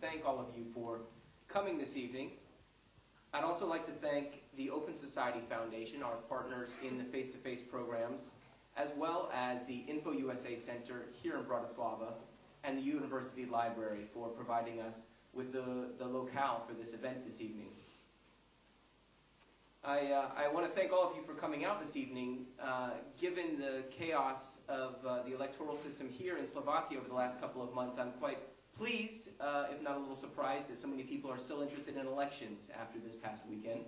thank all of you for coming this evening. I'd also like to thank the Open Society Foundation, our partners in the face-to-face programs, as well as the Info USA Center here in Bratislava and the University Library for providing us with the locale for this event this evening. I want to thank all of you for coming out this evening. Given the chaos of the electoral system here in Slovakia over the last couple of months, I'm quite pleased, if not a little surprised, that so many people are still interested in elections after this past weekend.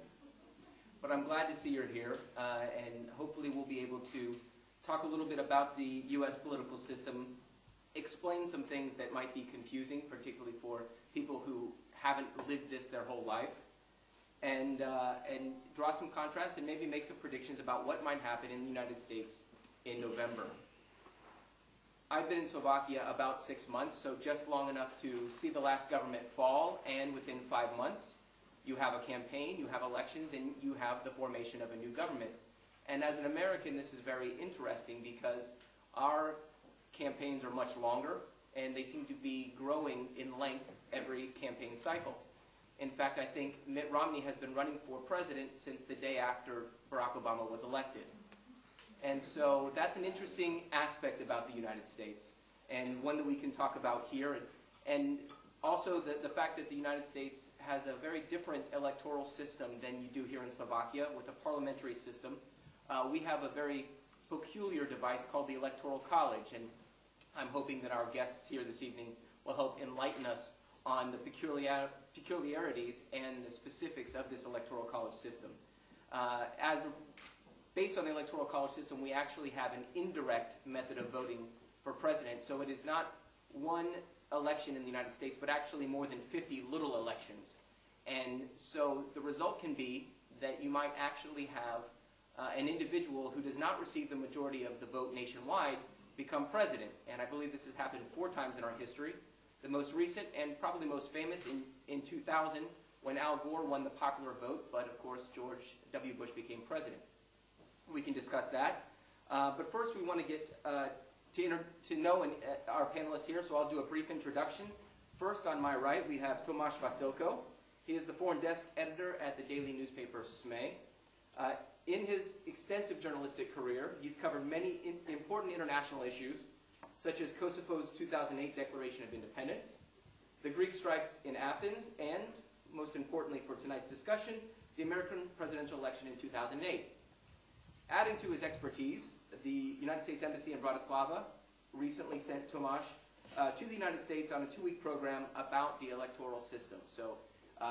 But I'm glad to see you're here, and hopefully we'll be able to talk a little bit about the U.S. political system, explain some things that might be confusing, particularly for people who haven't lived this their whole life, and draw some contrasts and maybe make some predictions about what might happen in the United States in November. I've been in Slovakia about 6 months, so just long enough to see the last government fall, and within 5 months, you have a campaign, you have elections, and you have the formation of a new government. And as an American, this is very interesting because our campaigns are much longer, and they seem to be growing in length every campaign cycle. In fact, I think Mitt Romney has been running for president since the day after Barack Obama was elected. And so that's an interesting aspect about the United States, and one that we can talk about here. And also the fact that the United States has a very different electoral system than you do here in Slovakia with a parliamentary system. We have a very peculiar device called the Electoral College, and I'm hoping that our guests here this evening will help enlighten us on the peculiarities and the specifics of this Electoral College system. Based on the Electoral College system, we actually have an indirect method of voting for president, so it is not one election in the United States, but actually more than 50 little elections. And so the result can be that you might actually have an individual who does not receive the majority of the vote nationwide become president. And I believe this has happened 4 times in our history. The most recent and probably most famous in 2000 when Al Gore won the popular vote, but of course George W. Bush became president. We can discuss that. But first we want to get to know our panelists here, so I'll do a brief introduction. First on my right we have Tomáš Vasilko. He is the foreign desk editor at the daily newspaper SME. In his extensive journalistic career, he's covered many important international issues, such as Kosovo's 2008 Declaration of Independence, the Greek strikes in Athens, and, most importantly for tonight's discussion, the American presidential election in 2008. Adding to his expertise, the United States Embassy in Bratislava recently sent Tomáš to the United States on a 2-week program about the electoral system. So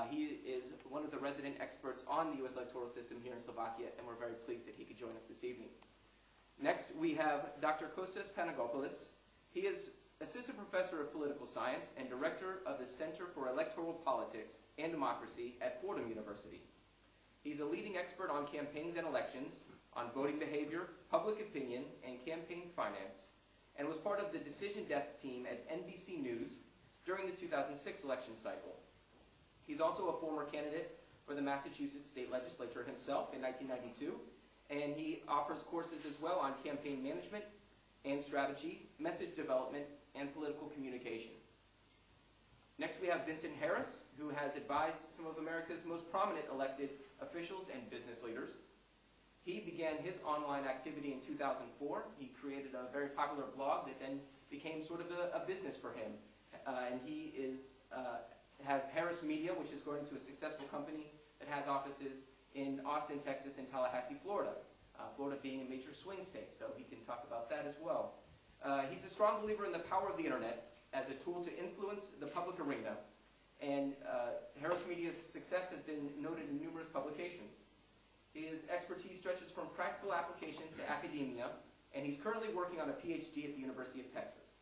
he is one of the resident experts on the U.S. electoral system here in Slovakia, and we're very pleased that he could join us this evening. Next, we have Dr. Costas Panagopoulos. He is Assistant Professor of Political Science and Director of the Center for Electoral Politics and Democracy at Fordham University. He's a leading expert on campaigns and elections, on voting behavior, public opinion, and campaign finance, and was part of the decision desk team at NBC News during the 2006 election cycle. He's also a former candidate for the Massachusetts State Legislature himself in 1992, and he offers courses as well on campaign management and strategy, message development, and political communication. Next we have Vincent Harris, who has advised some of America's most prominent elected officials and business leaders. He began his online activity in 2004. He created a very popular blog that then became sort of a business for him. And he has Harris Media, which is growing to a successful company that has offices in Austin, Texas, and Tallahassee, Florida. Florida being a major swing state, so he can talk about that as well. He's a strong believer in the power of the internet as a tool to influence the public arena, and Harris Media's success has been noted in numerous publications. His expertise stretches from practical application to academia, and he's currently working on a PhD at the University of Texas.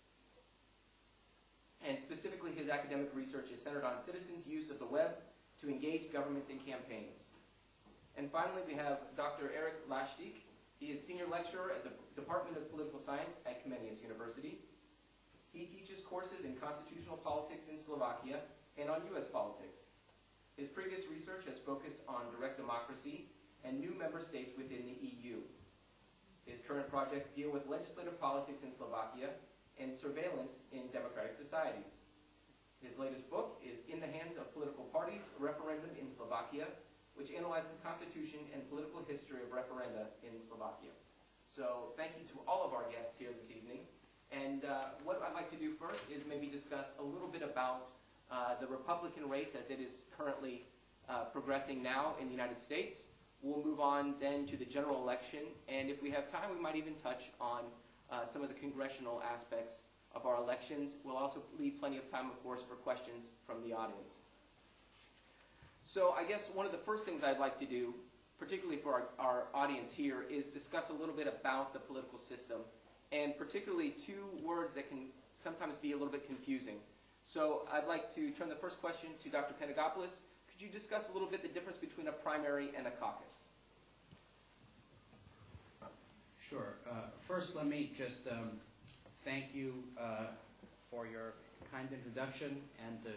And specifically, his academic research is centered on citizens' use of the web to engage governments in campaigns. And finally, we have Dr. Erik Láštic. He is Senior Lecturer at the Department of Political Science at Comenius University. He teaches courses in constitutional politics in Slovakia and on U.S. politics. His previous research has focused on direct democracy and new member states within the EU. His current projects deal with legislative politics in Slovakia and surveillance in democratic societies. His latest book is Referendum in Slovakia, which analyzes constitution and political history of referenda in Slovakia. So thank you to all of our guests here this evening. And what I'd like to do first is maybe discuss a little bit about the Republican race as it is currently progressing now in the United States. We'll move on then to the general election, and if we have time, we might even touch on some of the congressional aspects of our elections. We'll also leave plenty of time, of course, for questions from the audience. So I guess one of the first things I'd like to do, particularly for our audience here, is discuss a little bit about the political system, and particularly two words that can sometimes be a little bit confusing. So I'd like to turn the first question to Dr. Panagopoulos. Could you discuss a little bit the difference between a primary and a caucus? Sure. First, let me just thank you for your kind introduction, and to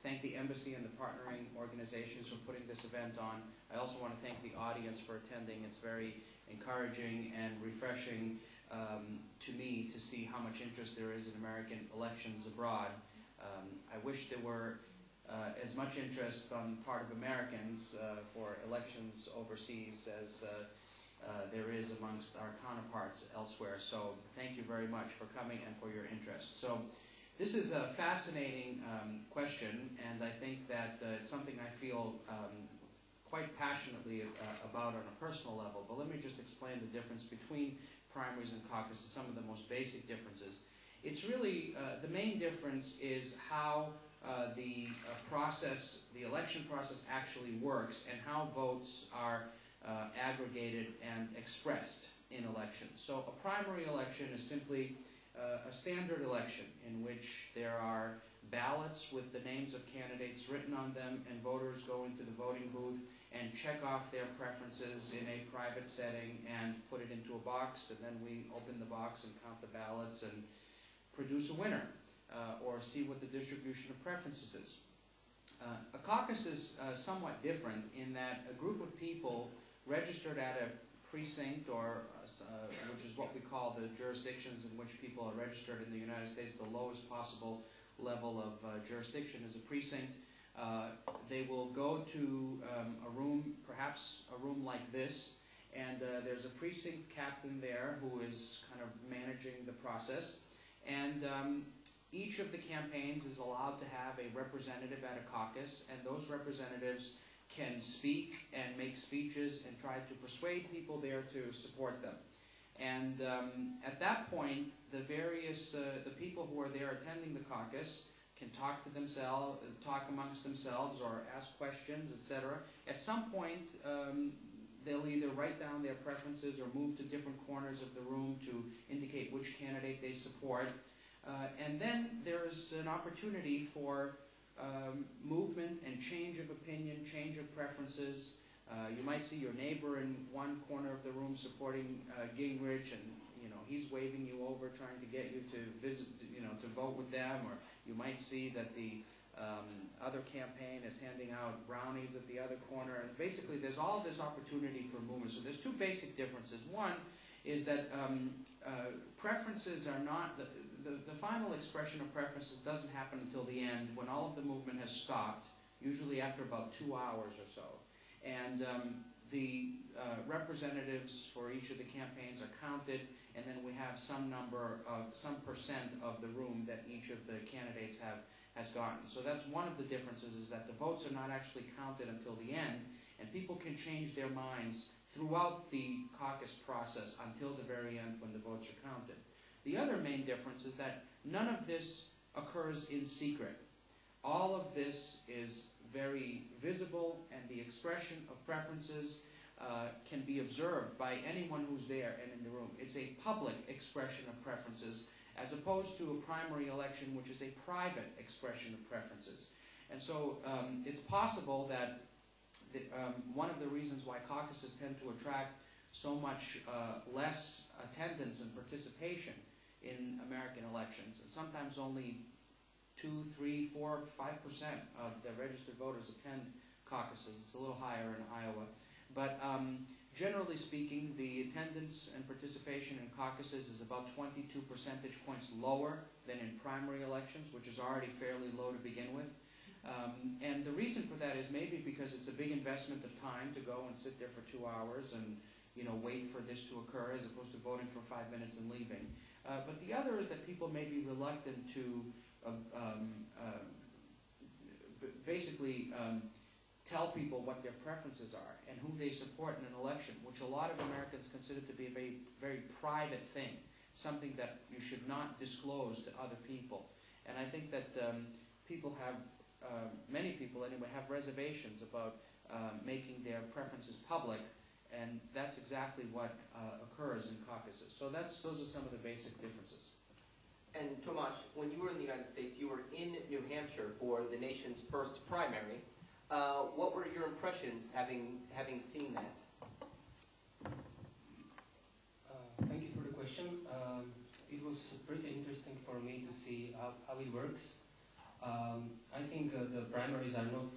thank the embassy and the partnering organizations for putting this event on. I also want to thank the audience for attending. It's very encouraging and refreshing to me to see how much interest there is in American elections abroad. I wish there were as much interest on the part of Americans for elections overseas as there is amongst our counterparts elsewhere. So thank you very much for coming and for your interest. So this is a fascinating question, and I think that it's something I feel quite passionately about on a personal level. But let me just explain the difference between primaries and caucuses, some of the most basic differences. It's really, the main difference is how the election process actually works, and how votes are aggregated and expressed in elections. So a primary election is simply a standard election in which there are ballots with the names of candidates written on them, and voters go into the voting booth and check off their preferences in a private setting and put it into a box, and then we open the box and count the ballots and produce a winner, or see what the distribution of preferences is. A caucus is somewhat different in that a group of people registered at a precinct, or which is what we call the jurisdictions in which people are registered in the United States, the lowest possible level of jurisdiction is a precinct. They will go to a room, perhaps a room like this, and there's a precinct captain there who is kind of managing the process. And each of the campaigns is allowed to have a representative at a caucus, and those representatives can speak and make speeches and try to persuade people there to support them. And at that point, the people who are there attending the caucus can talk to themselves, talk amongst themselves, or ask questions, etc. At some point, they'll either write down their preferences or move to different corners of the room to indicate which candidate they support. And then there's an opportunity for movement and change of opinion, change of preferences. You might see your neighbor in one corner of the room supporting Gingrich, and he's waving you over, trying to get you to visit, to vote with them. Or you might see that the other campaign is handing out brownies at the other corner. And basically, there's all this opportunity for movement. So there's two basic differences. One is that preferences are not, the final expression of preferences doesn't happen until the end, when all of the movement has stopped, usually after about 2 hours or so. And the representatives for each of the campaigns are counted, and then we have some percent of the room that each of the candidates has gotten. So that's one of the differences, is that the votes are not actually counted until the end, and people can change their minds throughout the caucus process until the very end when the votes are counted. The other main difference is that none of this occurs in secret. All of this is very visible, and the expression of preferences can be observed by anyone who's there and in the room. It's a public expression of preferences, as opposed to a primary election, which is a private expression of preferences. And so it's possible that one of the reasons why caucuses tend to attract so much less attendance and participation in American elections, and sometimes only 2, 3, 4, 5% of the registered voters attend caucuses. It's a little higher in Iowa. But generally speaking, the attendance and participation in caucuses is about 22 percentage points lower than in primary elections, which is already fairly low to begin with. And the reason for that is maybe because it's a big investment of time to go and sit there for 2 hours and wait for this to occur as opposed to voting for 5 minutes and leaving. But the other is that people may be reluctant to basically tell people what their preferences are and who they support in an election, which a lot of Americans consider to be a very, very private thing, something that you should not disclose to other people. And I think that people have, many people anyway, have reservations about making their preferences public, and that's exactly what occurs in caucuses. So those are some of the basic differences. And Tomáš, when you were in the United States, you were in New Hampshire for the nation's first primary. What were your impressions having seen that? Thank you for the question. It was pretty interesting for me to see how it works. I think the primaries are not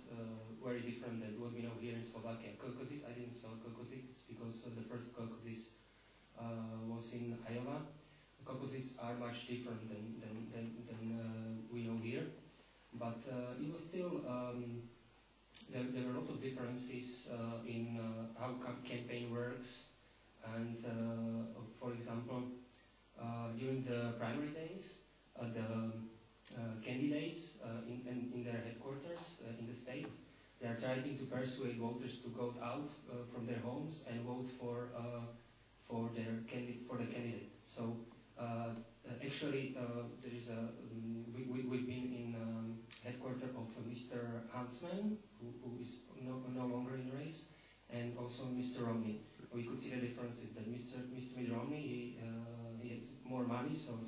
very different than what we know here in Slovakia. Caucuses, I didn't saw caucuses because the first caucuses was in Iowa. The caucuses are much different than we know here. But it was still, there were a lot of differences in how campaign works. And for example, during the primary days, the candidates in their headquarters in the states, they are trying to persuade voters to go out from their homes and vote for the candidate. So actually, there is we've been in headquarters of Mr. Huntsman, who is no longer in the race, and also Mr. Romney. We could see the differences that Mr. Mitt Romney he has more money, so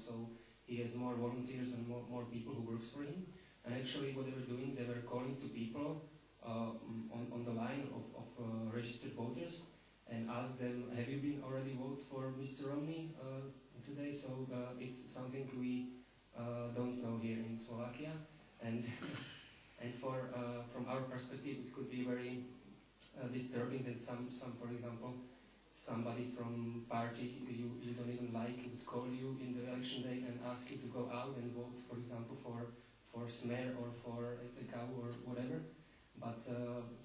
he has more volunteers and more people who works for him. And actually, what they were doing, they were calling to people on the line of registered voters and ask them, have you been already vote for Mr. Romney today? So it's something we don't know here in Slovakia, and from our perspective, it could be very disturbing that some for example, somebody from party you don't even like would call you in the election day and ask you to go out and vote, for example, for Smer or for SDK or whatever. But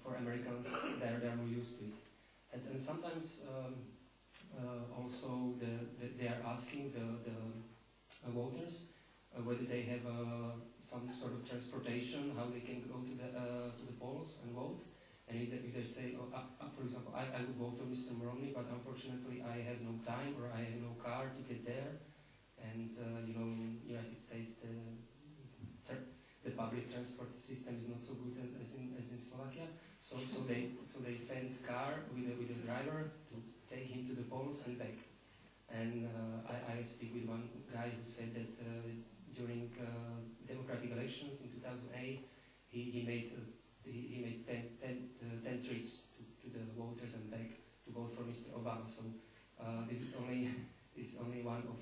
for Americans, they're more used to it. And sometimes also they are asking the voters whether they have some sort of transportation, how they can go to the polls and vote. And if they say, for example, I would vote for Mr. Romney, but unfortunately I have no time or I have no car to get there. And in the United States, the public transport system is not so good as in Slovakia. So they send car with a driver to take him to the polls and back. And I speak with one guy who said that during democratic elections in 2008, he made 10 trips to the voters and back to vote for Mr. Obama. So this is only one of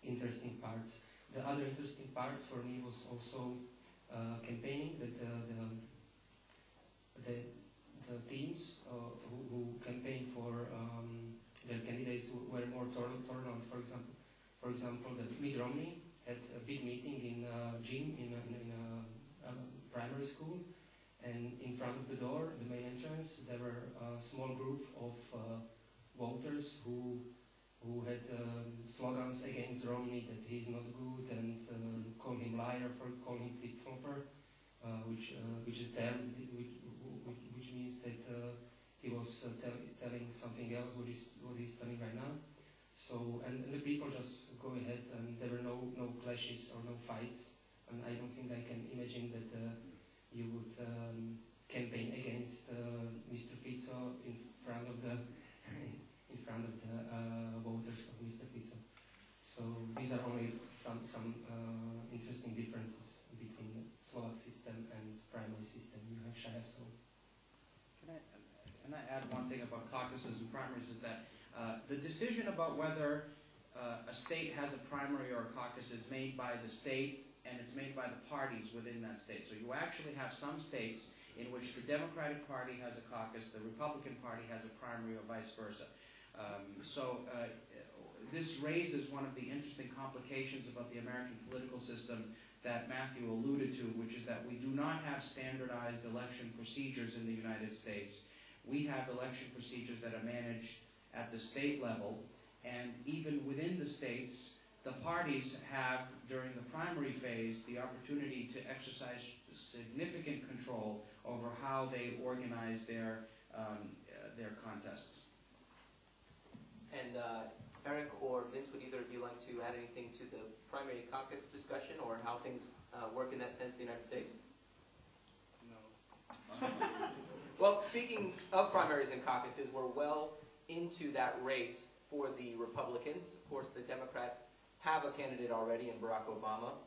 interesting parts. The other interesting parts for me was also campaigning. That the teams who campaigned for their candidates were more tolerant. For example, the Mitt Romney had a big meeting in a gym in a primary school, and in front of the door, the main entrance, there were a small group of voters who had slogans against Romney that he's not good and call him liar, call him flip-flopper, which means that he was telling something else what he's telling right now. So and the people just go ahead, and there were no clashes or no fights. And I don't think I can imagine that you would campaign against Mr. Fico in front of the voters of Mr. Fico. So these are only some interesting differences between the Slovak system and primary system in New Hampshire. So can I add one thing about caucuses and primaries is that the decision about whether a state has a primary or a caucus is made by the state, and it's made by the parties within that state. So you actually have some states in which the Democratic Party has a caucus, the Republican Party has a primary, or vice versa. This raises one of the interesting complications about the American political system that Matthew alluded to, which is that we do not have standardized election procedures in the United States. We have election procedures that are managed at the state level, and even within the states, the parties have, during the primary phase, the opportunity to exercise significant control over how they organize their contests. And Erik or Vince, would either of you like to add anything to the primary caucus discussion or how things work in that sense in the United States? No. Well, speaking of primaries and caucuses, we're well into that race for the Republicans. Of course, the Democrats have a candidate already in Barack Obama.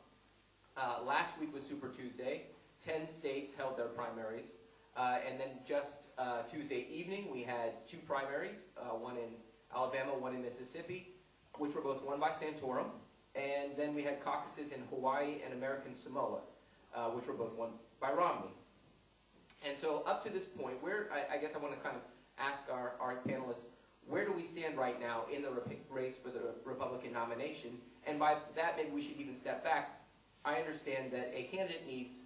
Last week was Super Tuesday. 10 states held their primaries. And then just Tuesday evening, we had 2 primaries, one in Alabama, one in Mississippi, which were both won by Santorum. And then we had caucuses in Hawaii and American Samoa, which were both won by Romney. And so up to this point, I guess I want to kind of ask our panelists, where do we stand right now in the race for the Republican nomination? And by that, maybe we should even step back. I understand that a candidate needs,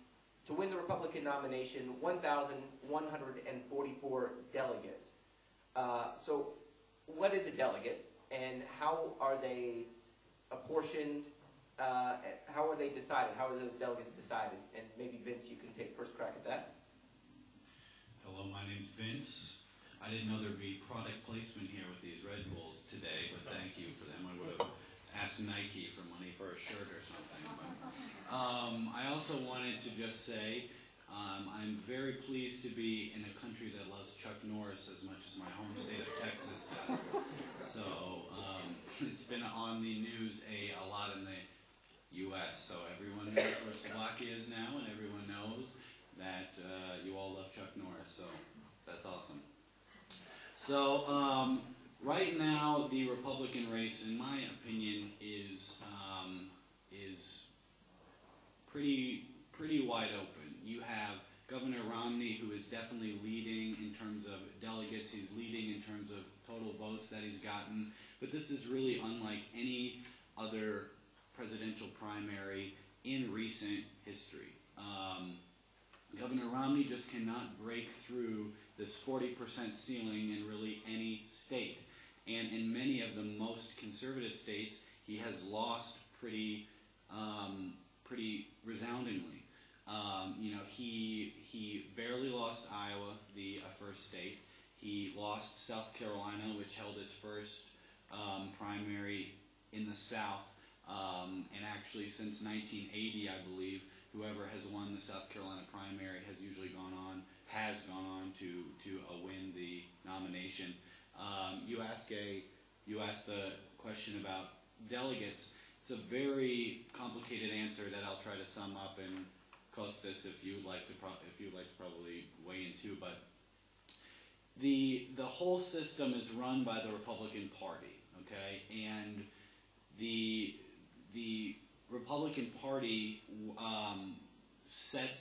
to win the Republican nomination, 1,144 delegates. So what is a delegate, and how are they apportioned? How are they decided? How are those delegates decided? And maybe, Vince, you can take first crack at that. Hello, my name's Vince. I didn't know there'd be product placement here with these Red Bulls today, but thank you for them. I would have asked Nike for money for a shirt or something. But, I also wanted to just say I'm very pleased to be in a country that loves Chuck Norris as much as my home state of Texas does. So it's been on the news a lot in the U.S. So everyone knows where Slovakia is now, and everyone knows that you all love Chuck Norris. So that's awesome. So right now, the Republican race, in my opinion, is pretty wide open. You have Governor Romney, who is definitely leading in terms of delegates. He's leading in terms of total votes that he's gotten. But this is really unlike any other presidential primary in recent history. Governor Romney just cannot break through this 40% ceiling in really any state. And in many of the most conservative states, he has lost pretty resoundingly. He barely lost Iowa, the first state. He lost South Carolina, which held its first primary in the South. And actually, since 1980, I believe, whoever has won the South Carolina primary has usually gone on to win the nomination. You asked the question about delegates. It's a very complicated answer that I'll try to sum up, and Costas, if you'd like to probably weigh in too. But the whole system is run by the Republican Party, okay, and the Republican Party set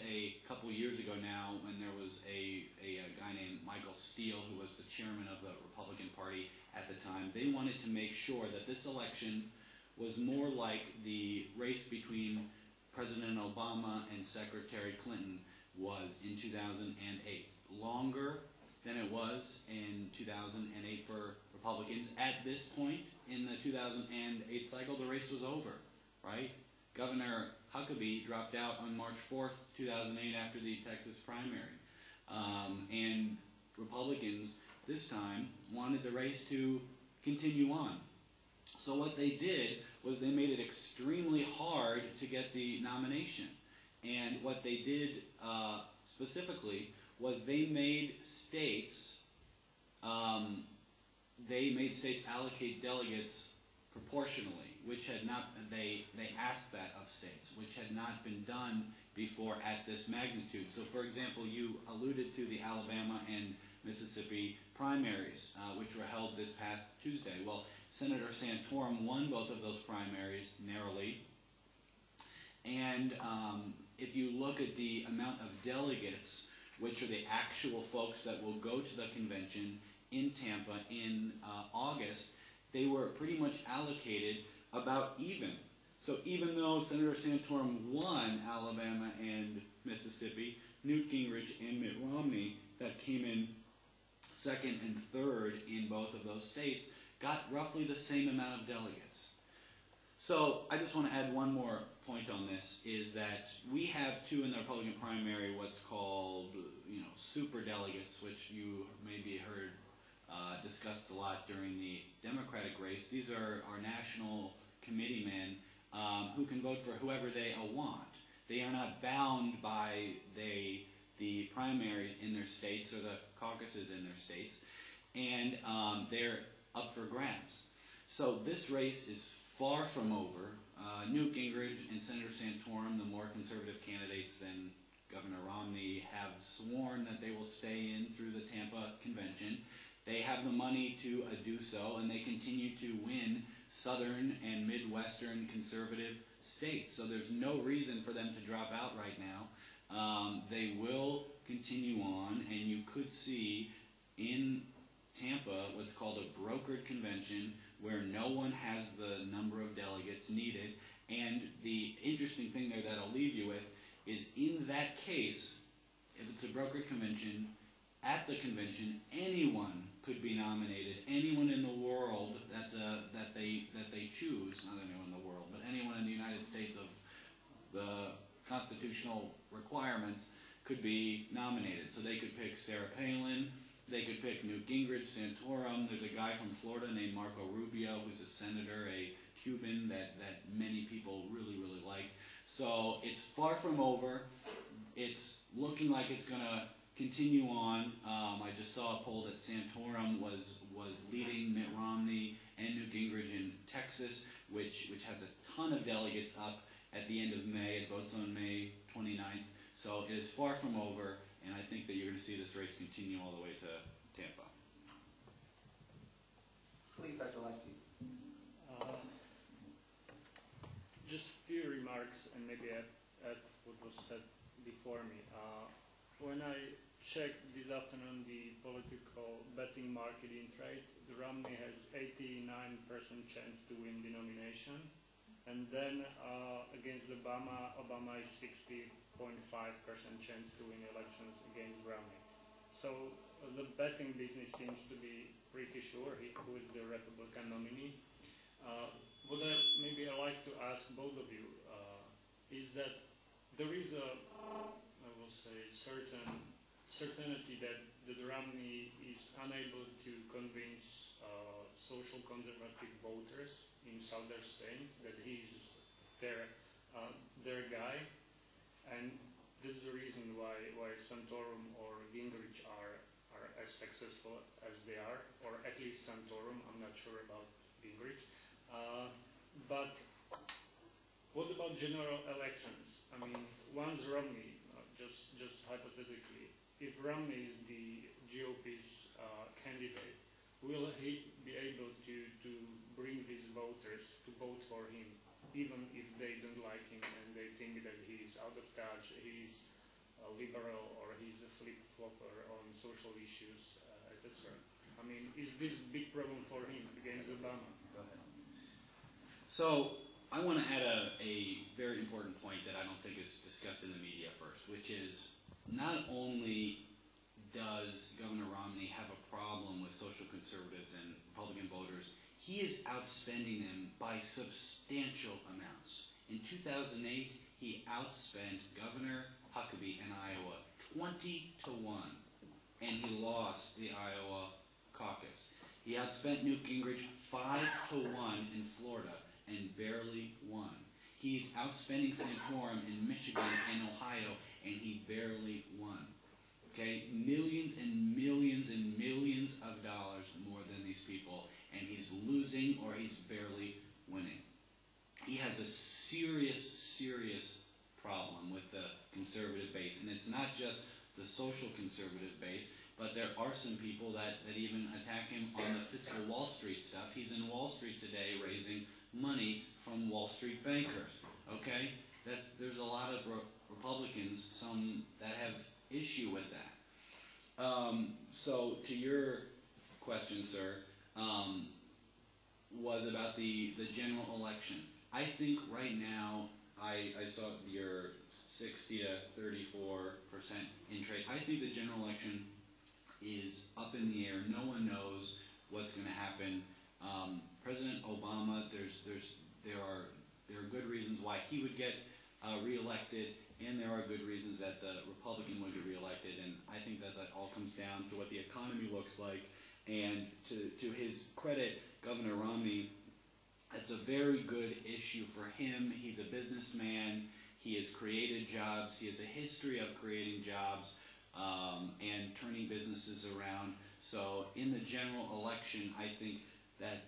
a couple years ago now, when there was a guy named Michael Steele, who was the chairman of the Republican Party at the time. They wanted to make sure that this election was more like the race between President Obama and Secretary Clinton was in 2008. Longer than it was in 2008 for Republicans. At this point in the 2008 cycle, the race was over, right? Governor Huckabee dropped out on March 4th, 2008 after the Texas primary. And Republicans this time wanted the race to continue on. So what they did was they made it extremely hard to get the nomination. And what they did specifically was they made states allocate delegates proportionally, which had not, they asked that of states, which had not been done before at this magnitude. So for example, you alluded to the Alabama and Mississippi primaries, which were held this past Tuesday. Well, Senator Santorum won both of those primaries narrowly. And if you look at the amount of delegates, which are the actual folks that will go to the convention in Tampa in August, they were pretty much allocated about even. So even though Senator Santorum won Alabama and and Mississippi, Newt Gingrich and Mitt Romney, that came in second and third in both of those states, got roughly the same amount of delegates. So I just want to add one more point on this, is that we have two in the Republican primary, what's called, super delegates, which you maybe heard discussed a lot during the Democratic race. These are our national committeemen who can vote for whoever they want. They are not bound by the primaries in their states or the caucuses in their states, and they're up for grabs. So this race is far from over. Newt Gingrich and Senator Santorum, the more conservative candidates than Governor Romney, have sworn that they will stay in through the Tampa convention. They have the money to do so, and they continue to win southern and midwestern conservative states. So there's no reason for them to drop out right now. They will continue on, and you could see in Tampa what's called a brokered convention where no one has the number of delegates needed. And the interesting thing there that I'll leave you with is, in that case, if it's a brokered convention, at the convention, anyone could be nominated. Anyone in the world that they choose, not anyone in the world, but anyone in the United States of the constitutional requirements could be nominated. So they could pick Sarah Palin, they could pick Newt Gingrich, Santorum. There's a guy from Florida named Marco Rubio, who's a senator, a Cuban that many people really, really like. So it's far from over. It's looking like it's going to continue on. I just saw a poll that Santorum was leading Mitt Romney and Newt Gingrich in Texas, which has a ton of delegates up at the end of May. It votes on May 29th. So it is far from over, and I think that you're going to see this race continue all the way to Tampa. Please, Dr. Láštic. Just a few remarks, and maybe add what was said before me. When I checked this afternoon the political betting market in trade, the Romney has 89% chance to win the nomination, and then against Obama is 60.5% chance to win elections against Romney. So the betting business seems to be pretty sure who is the Republican nominee. What maybe I'd like to ask both of you is that there is a, I will say, certainty that Romney is unable to convince social conservative voters in southern states that he's their guy, and this is the reason why Santorum or Gingrich are as successful as they are, or at least Santorum. I'm not sure about Gingrich. But what about general elections? I mean, once Romney, just hypothetically, if Romney is the GOP's candidate, will he be able to bring these voters to vote for him, even if they don't like him and they think that he's out of touch, he's a liberal, or he's a flip-flopper on social issues, etc.? I mean, is this a big problem for him against Obama? Go ahead. So I want to add a very important point that I don't think is discussed in the media first, which is not only does Governor Romney have a problem with social conservatives and Republican voters, he is outspending them by substantial amounts. In 2008, he outspent Governor Huckabee in Iowa 20-1, and he lost the Iowa caucus. He outspent Newt Gingrich 5-1 in Florida and barely won. He's outspending Santorum in Michigan and Ohio, and he barely won. Okay, millions and millions and millions of dollars more than these people, and he's losing or he's barely winning. He has a serious, serious problem with the conservative base, and it's not just the social conservative base, but there are some people that even attack him on the fiscal Wall Street stuff. He's in Wall Street today raising money from Wall Street bankers. Okay, there's a lot of Republicans, some that have issue with that. So to your question, sir, was about the general election. I think right now, I saw your 60 to 34% in trade. I think the general election is up in the air. No one knows what's going to happen. President Obama, there are good reasons why he would get reelected, and there are good reasons that the Republican would get reelected. And I think that all comes down to what the economy looks like. And to his credit, Governor Romney, it's a very good issue for him. He's a businessman. He has created jobs. He has a history of creating jobs and turning businesses around. So in the general election, I think that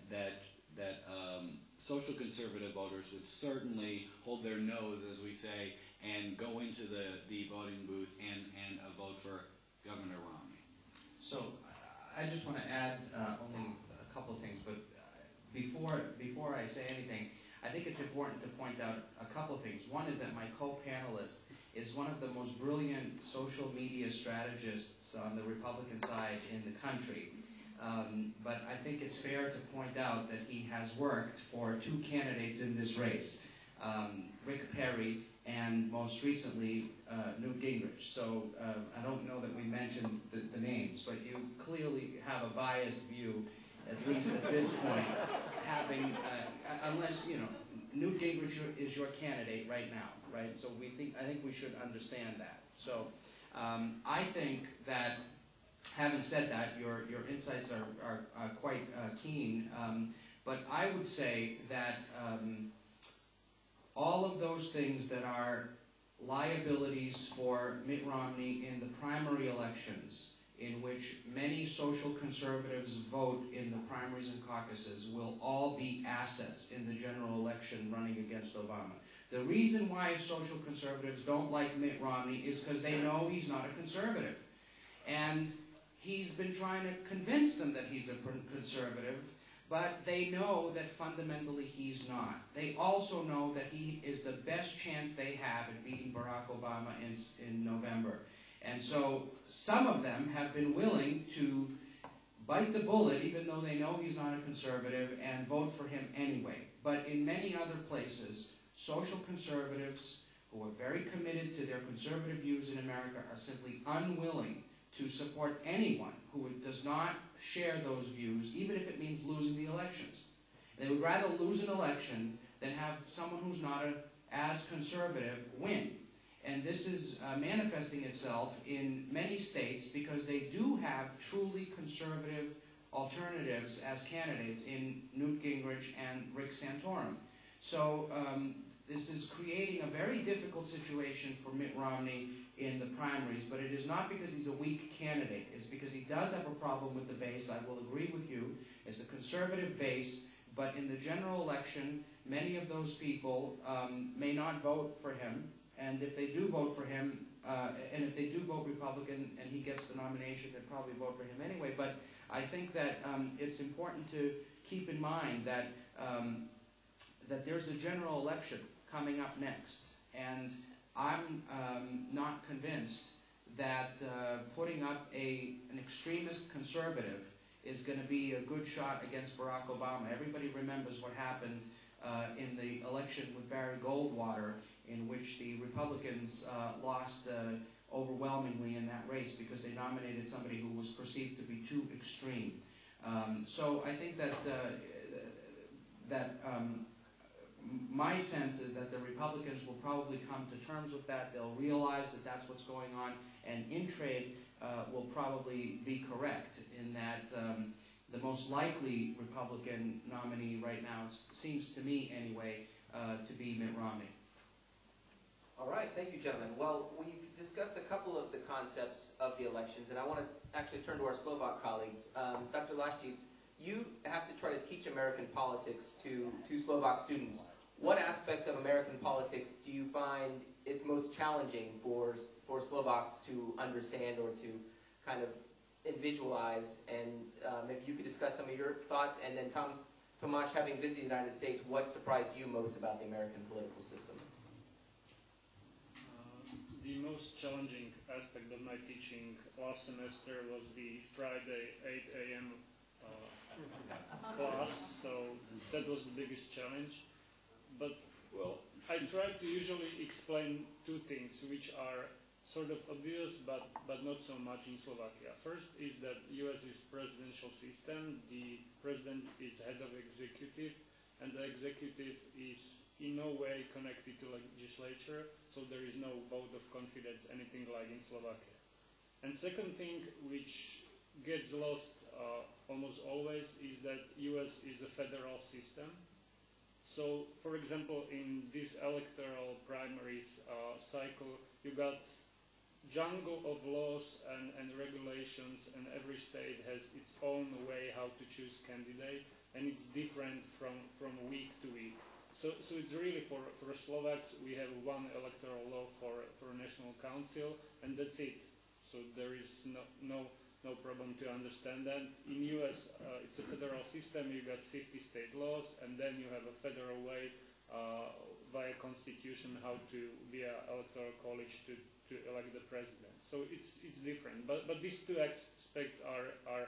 social conservative voters would certainly hold their nose, as we say, and go into the voting booth and vote for Governor Romney. So I just want to add only a couple of things, but before I say anything, I think it's important to point out a couple of things. One is that my co-panelist is one of the most brilliant social media strategists on the Republican side in the country. But I think it's fair to point out that he has worked for two candidates in this race, Rick Perry and most recently Newt Gingrich. So I don't know that we mentioned the names, but you clearly have a biased view, at least at this point, having, unless, you know, Newt Gingrich is your candidate right now, right? So I think we should understand that. So I think that, having said that, your insights are quite keen, but I would say that all of those things that are liabilities for Mitt Romney in the primary elections, in which many social conservatives vote in the primaries and caucuses, will all be assets in the general election running against Obama. The reason why social conservatives don't like Mitt Romney is because they know he's not a conservative. And he's been trying to convince them that he's a conservative, but they know that fundamentally he's not. They also know that he is the best chance they have at beating Barack Obama in November. And so some of them have been willing to bite the bullet, even though they know he's not a conservative, and vote for him anyway. But in many other places, social conservatives who are very committed to their conservative views in America are simply unwilling to support anyone who does not share those views, even if it means losing the elections. They would rather lose an election than have someone who's not as conservative win. And this is manifesting itself in many states because they do have truly conservative alternatives as candidates in Newt Gingrich and Rick Santorum. So this is creating a very difficult situation for Mitt Romney in the primaries, but it is not because he's a weak candidate. It's because he does have a problem with the base. I will agree with you. It's a conservative base, but in the general election, many of those people may not vote for him. And if they do vote for him, and if they do vote Republican and he gets the nomination, they'll probably vote for him anyway. But I think that it's important to keep in mind that that there's a general election coming up next. And I'm not convinced that putting up an extremist conservative is going to be a good shot against Barack Obama. Everybody remembers what happened in the election with Barry Goldwater, in which the Republicans lost overwhelmingly in that race because they nominated somebody who was perceived to be too extreme. So I think that my sense is that the Republicans will probably come to terms with that. They'll realize that that's what's going on, and Intrade will probably be correct in that the most likely Republican nominee right now seems to me anyway to be Mitt Romney. All right, thank you, gentlemen. Well, we've discussed a couple of the concepts of the elections, and I want to actually turn to our Slovak colleagues. Dr. Láštic, you have to try to teach American politics to Slovak students. What aspects of American politics do you find it's most challenging for Slovaks to understand or to kind of visualize? And maybe you could discuss some of your thoughts. And then Tomáš, having visited the United States, what surprised you most about the American political system? The most challenging aspect of my teaching last semester was the Friday 8 a.m. Class, so that was the biggest challenge. But, well, I try to usually explain two things which are sort of obvious but not so much in Slovakia. First is that US is presidential system. The president is head of executive, and the executive is in no way connected to legislature, so there is no vote of confidence, anything like in Slovakia. And second thing which gets lost almost always is that US is a federal system. So, for example, in this electoral primaries cycle, you got jungle of laws and regulations, and every state has its own way how to choose candidate, and it's different from week to week. So it's really for Slovaks, we have one electoral law for National Council, and that's it. So there is no problem to understand that. In US, it's a federal system. You got 50 state laws, and then you have a federal way via constitution how to via electoral college to elect the president. So it's different. But these two aspects are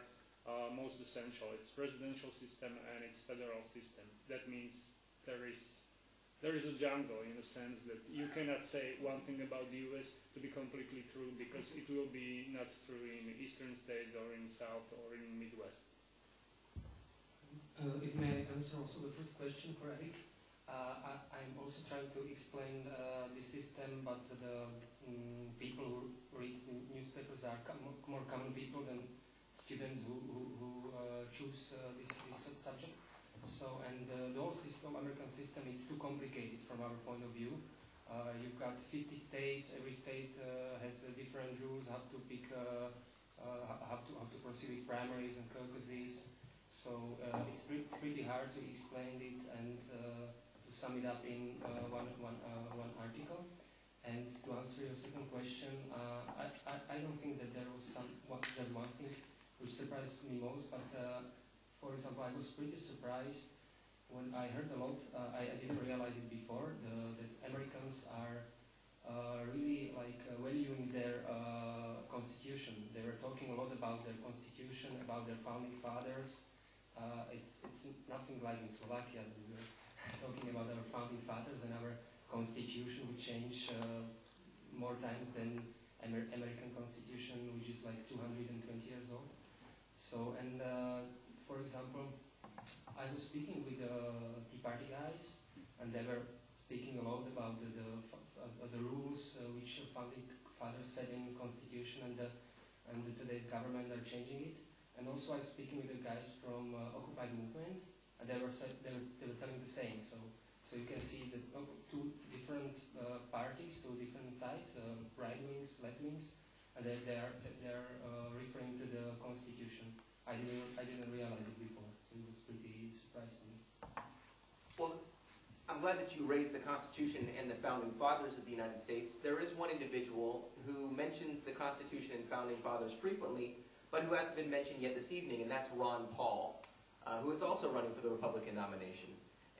most essential. It's presidential system and it's federal system. That means there is a jungle in the sense that you cannot say one thing about the US to be completely true, because it will be not true in eastern states or in south or in Midwest. If may I answer also the first question for Erik. I'm also trying to explain the system, but the people who read the newspapers are more common people than students who choose this subject. So, and the whole system, American system, is too complicated from our point of view. You've got 50 states. Every state has different rules. How to pick, how to proceed with primaries and caucuses. So it's pretty hard to explain it and to sum it up in one article. And to answer your second question, I don't think that there was just one thing which surprised me most, but for example, I was pretty surprised when I heard a lot. I didn't realize it before that Americans are really valuing their constitution. They were talking a lot about their constitution, about their founding fathers. It's nothing like in Slovakia. We were talking about our founding fathers, and our constitution would change more times than American constitution, which is like 220 years old. So, and for example, I was speaking with the Tea Party guys, and they were speaking a lot about the rules which founding fathers said in constitution, and today's government are changing it. And also I was speaking with the guys from Occupied Movement, and they were telling the same. So you can see that two different parties, two different sides, right wings, left wings, and they're referring to the constitution. I didn't realize it before, so it was pretty surprising. Well, I'm glad that you raised the Constitution and the Founding Fathers of the United States. There is one individual who mentions the Constitution and Founding Fathers frequently, but who hasn't been mentioned yet this evening, and that's Ron Paul, who is also running for the Republican nomination.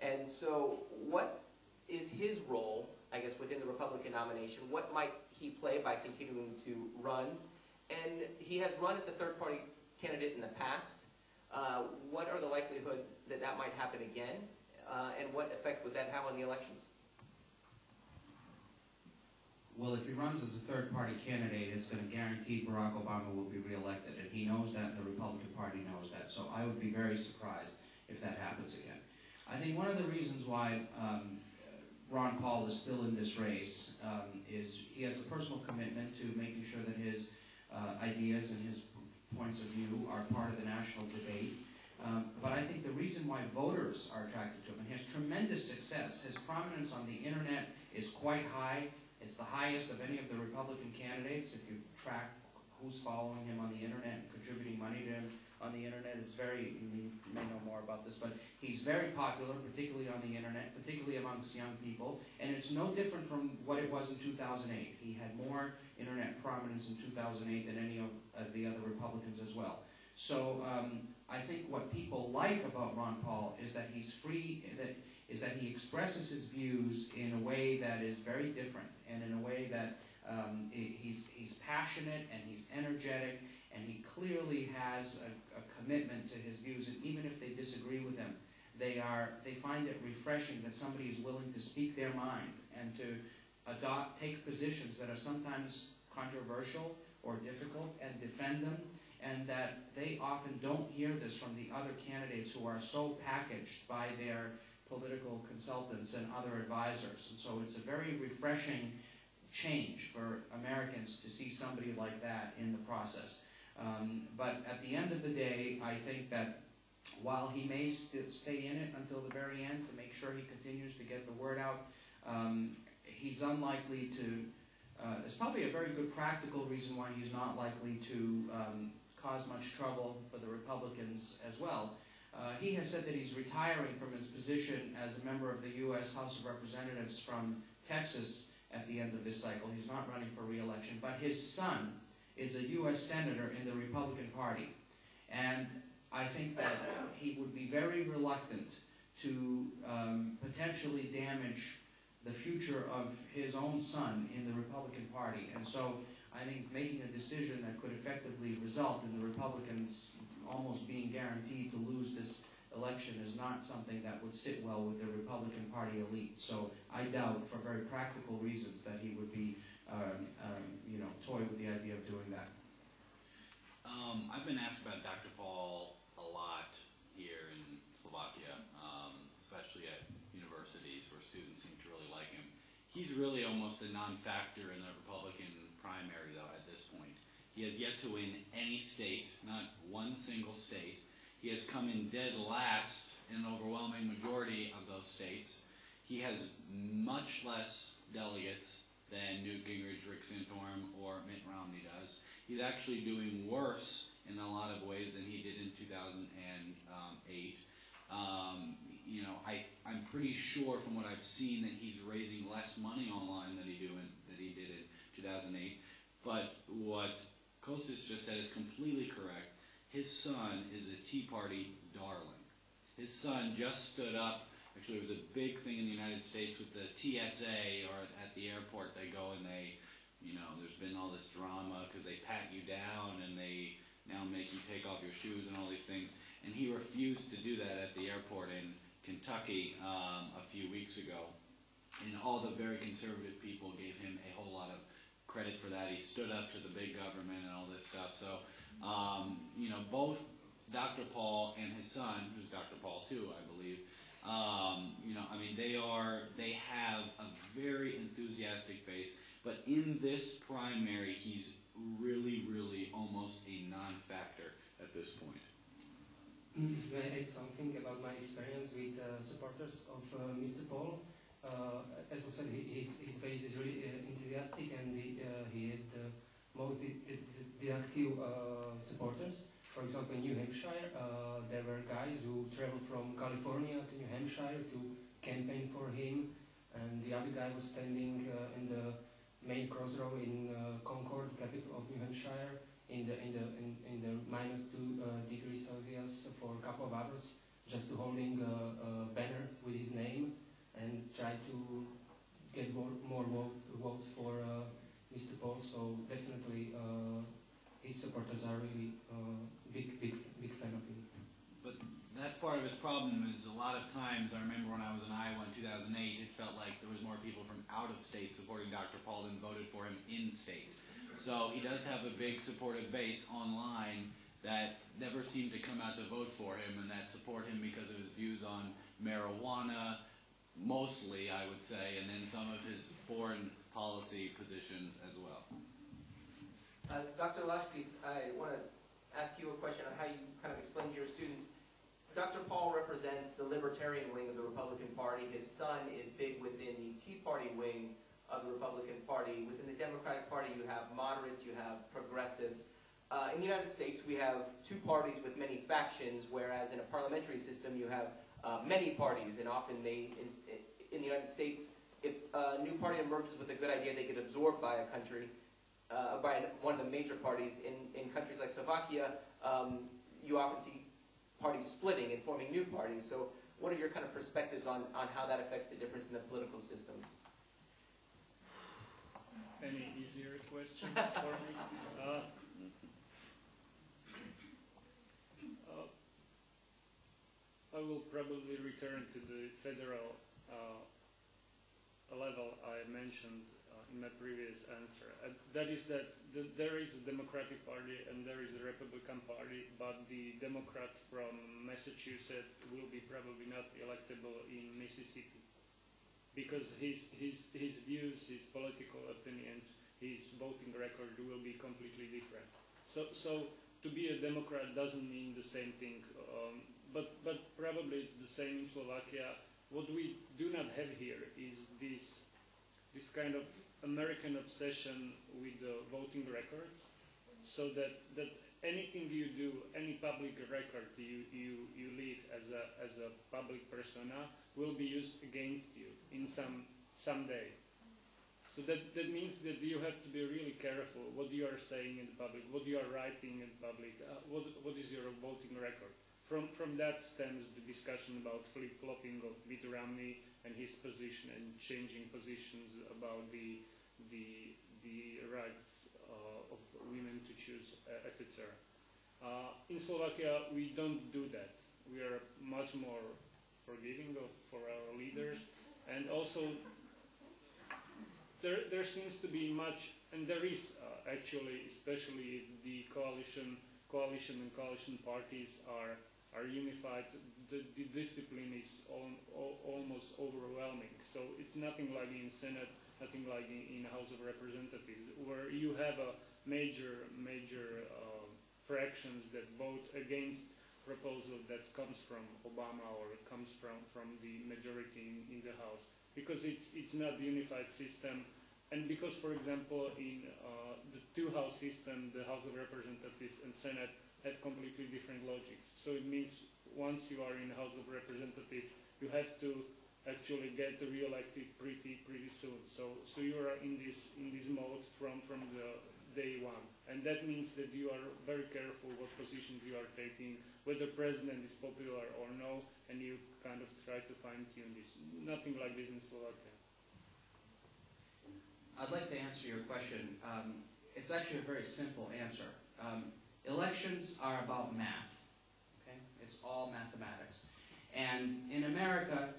And so what is his role, I guess, within the Republican nomination? What might he play by continuing to run? And he has run as a third-party candidate in the past. What are the likelihoods that that might happen again? And what effect would that have on the elections? Well, if he runs as a third-party candidate, it's going to guarantee Barack Obama will be reelected, and he knows that, and the Republican Party knows that. So I would be very surprised if that happens again. I think one of the reasons why Ron Paul is still in this race is he has a personal commitment to making sure that his ideas and his points of view are part of the national debate. But I think the reason why voters are attracted to him, and he has tremendous success. His prominence on the internet is quite high. It's the highest of any of the Republican candidates. If you track who's following him on the internet and contributing money to him on the internet, it's very, you may know more about this, but he's very popular, particularly on the internet, particularly amongst young people, and it's no different from what it was in 2008. He had more internet prominence in 2008 than any of the other Republicans as well. So I think what people like about Ron Paul is that he's free, is that he expresses his views in a way that is very different, and in a way that he's passionate and he's energetic, and he clearly has a commitment to his views, and even if they disagree with him, They find it refreshing that somebody is willing to speak their mind and to take positions that are sometimes controversial or difficult and defend them, and that they often don't hear this from the other candidates who are so packaged by their political consultants and other advisors. And so it's a very refreshing change for Americans to see somebody like that in the process. But at the end of the day, I think that while he may stay in it until the very end to make sure he continues to get the word out, he's unlikely to, there's probably a very good practical reason why he's not likely to cause much trouble for the Republicans as well. He has said that he's retiring from his position as a member of the U.S. House of Representatives from Texas at the end of this cycle. He's not running for re-election, but his son is a U.S. Senator in the Republican Party. And I think that he would be very reluctant to potentially damage the future of his own son in the Republican Party. And so I think making a decision that could effectively result in the Republicans almost being guaranteed to lose this election is not something that would sit well with the Republican Party elite. So I doubt, for very practical reasons, that he would be, toy with the idea of doing that. I've been asked about Dr. Paul a lot here in Slovakia, especially at universities where students seem to really like him. He's really almost a non-factor in the Republican primary, though, at this point. He has yet to win any state, not one single state. He has come in dead last in an overwhelming majority of those states. He has much less delegates than Newt Gingrich, Rick Santorum, or Mitt Romney does. He's actually doing worse in a lot of ways than he did in 2008. I'm pretty sure from what I've seen that he's raising less money online than he did in 2008. But what Costas just said is completely correct. His son is a Tea Party darling. His son just stood up. Actually, it was a big thing in the United States with the TSA, or at the airport they go and they, there's been all this drama because they pat you down and they now make you take off your shoes and all these things. And he refused to do that at the airport in Kentucky a few weeks ago. And all the very conservative people gave him a whole lot of credit for that. He stood up to the big government and all this stuff. So, both Dr. Paul and his son, who's Dr. Paul too, I believe, they have a very enthusiastic base. But in this primary, he's really, really almost a non-factor at this point. May I add something about my experience with supporters of Mr. Paul? As was said, his base is really enthusiastic, and he has the most active supporters. For example, in New Hampshire, there were guys who traveled from California to New Hampshire to campaign for him, and the other guy was standing in the main crossroad in Concord, capital of New Hampshire, in the -2 degrees Celsius for a couple of hours, just holding a banner with his name and try to get more votes for Mr. Paul. So definitely his supporters are really big fan of him. But that's part of his problem is a lot of times, I remember when I was in Iowa in 2008, it felt like there was more people from out of state supporting Dr. Paul than voted for him in state. So he does have a big supportive base online that never seem to come out to vote for him and that support him because of his views on marijuana, mostly, I would say, and then some of his foreign policy positions as well. Dr. Láštic, I want to ask you a question on how you kind of explain to your students. Dr. Paul represents the libertarian wing of the Republican Party. His son is big within the Tea Party wing of the Republican Party. Within the Democratic Party, you have moderates, you have progressives. In the United States, we have two parties with many factions, whereas in a parliamentary system, you have many parties, and often in the United States, if a new party emerges with a good idea, they get absorbed by a country, by one of the major parties. In countries like Slovakia, you often see parties splitting and forming new parties. So what are your kind of perspectives on how that affects the difference in the political systems? Any easier questions for me? I will probably return to the federal level I mentioned in my previous answer. That is that there is a Democratic Party and there is a Republican Party, but the Democrat from Massachusetts will be probably not electable in Mississippi because his views, his political opinions, his voting record will be completely different. So to be a Democrat doesn't mean the same thing, but probably it's the same in Slovakia. What we do not have here is this kind of American obsession with the voting records, so that anything you do, any public record you leave as a public persona will be used against you in someday. So that means that you have to be really careful what you are saying in the public, what you are writing in public, what is your voting record. From that stems the discussion about flip-flopping of Mitt Romney and his position and changing positions about the rights of women to choose, etc. In Slovakia, we don't do that. We are much more forgiving for our leaders, and also there seems to be much, and there is actually, especially the coalition and coalition parties are unified. The discipline is almost overwhelming. So it's nothing like in Senate, nothing like in House of Representatives, where you have a major fractions that vote against proposal that comes from Obama or it comes from the majority in the House, because it's not the unified system, and because, for example, in the two-house system, the House of Representatives and Senate had completely different logics. So it means once you are in the House of Representatives, you have to actually get re-elected pretty soon. So you are in this mode from the day one, and that means that you are very careful what positions you are taking, whether president is popular or no, and you kind of try to fine-tune this. Nothing like this in Slovakia. I'd like to answer your question. It's actually a very simple answer. Elections are about math. Okay? It's all mathematics. And in America,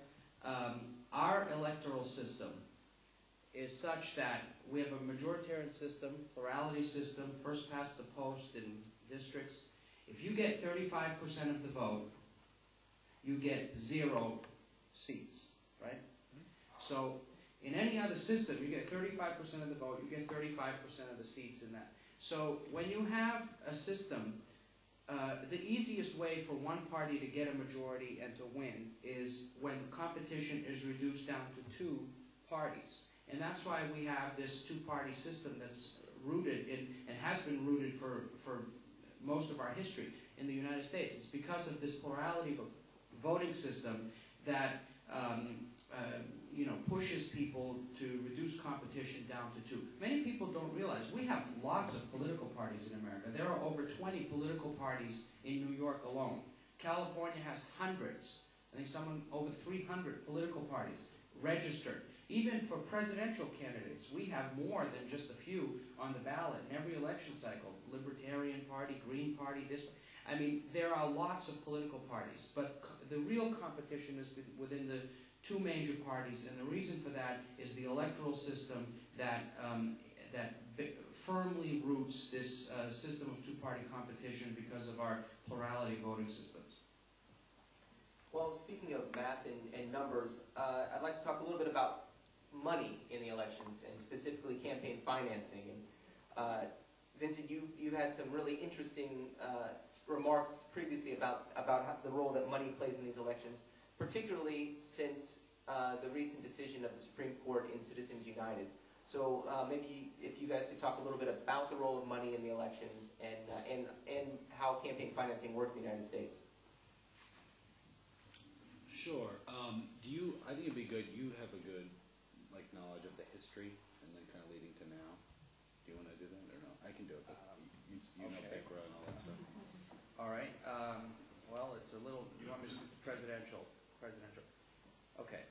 our electoral system is such that we have a majoritarian system, plurality system, first past the post in districts. If you get 35% of the vote, you get 0 seats, right? So in any other system, you get 35% of the vote, you get 35% of the seats in that. So when you have a system, the easiest way for one party to get a majority and to win is when competition is reduced down to 2 parties. And that's why we have this two-party system that's rooted in, and has been rooted for most of our history in the United States. It's because of this plurality voting system that pushes people to reduce competition down to 2. Many people don't realize we have lots of political parties in America. There are over 20 political parties in New York alone. California has hundreds. I think over 300 political parties registered. Even for presidential candidates, we have more than just a few on the ballot in every election cycle. Libertarian Party, Green Party, this. I mean, there are lots of political parties, but the real competition has been within the 2 major parties, and the reason for that is the electoral system that firmly roots this system of 2-party competition because of our plurality voting systems. Well, speaking of math and numbers, I'd like to talk a little bit about money in the elections, and specifically campaign financing. And Vincent, you had some really interesting remarks previously about how the role that money plays in these elections, particularly since the recent decision of the Supreme Court in Citizens United. So maybe if you guys could talk a little bit about the role of money in the elections and how campaign financing works in the United States. Sure. I think it'd be good. You have a good knowledge of the history and then kind of leading to now. Do you want to do that or no? I can do it, but you know Bikra and all that stuff. All right. Well, it's a little. You want me to do presidential? Okay.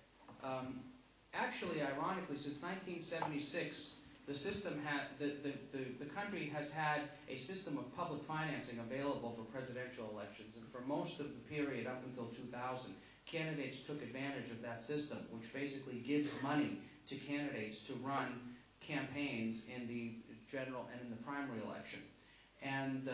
Actually, ironically, since 1976, the system the country has had a system of public financing available for presidential elections, and for most of the period up until 2000, candidates took advantage of that system, which basically gives money to candidates to run campaigns in the general and in the primary election. And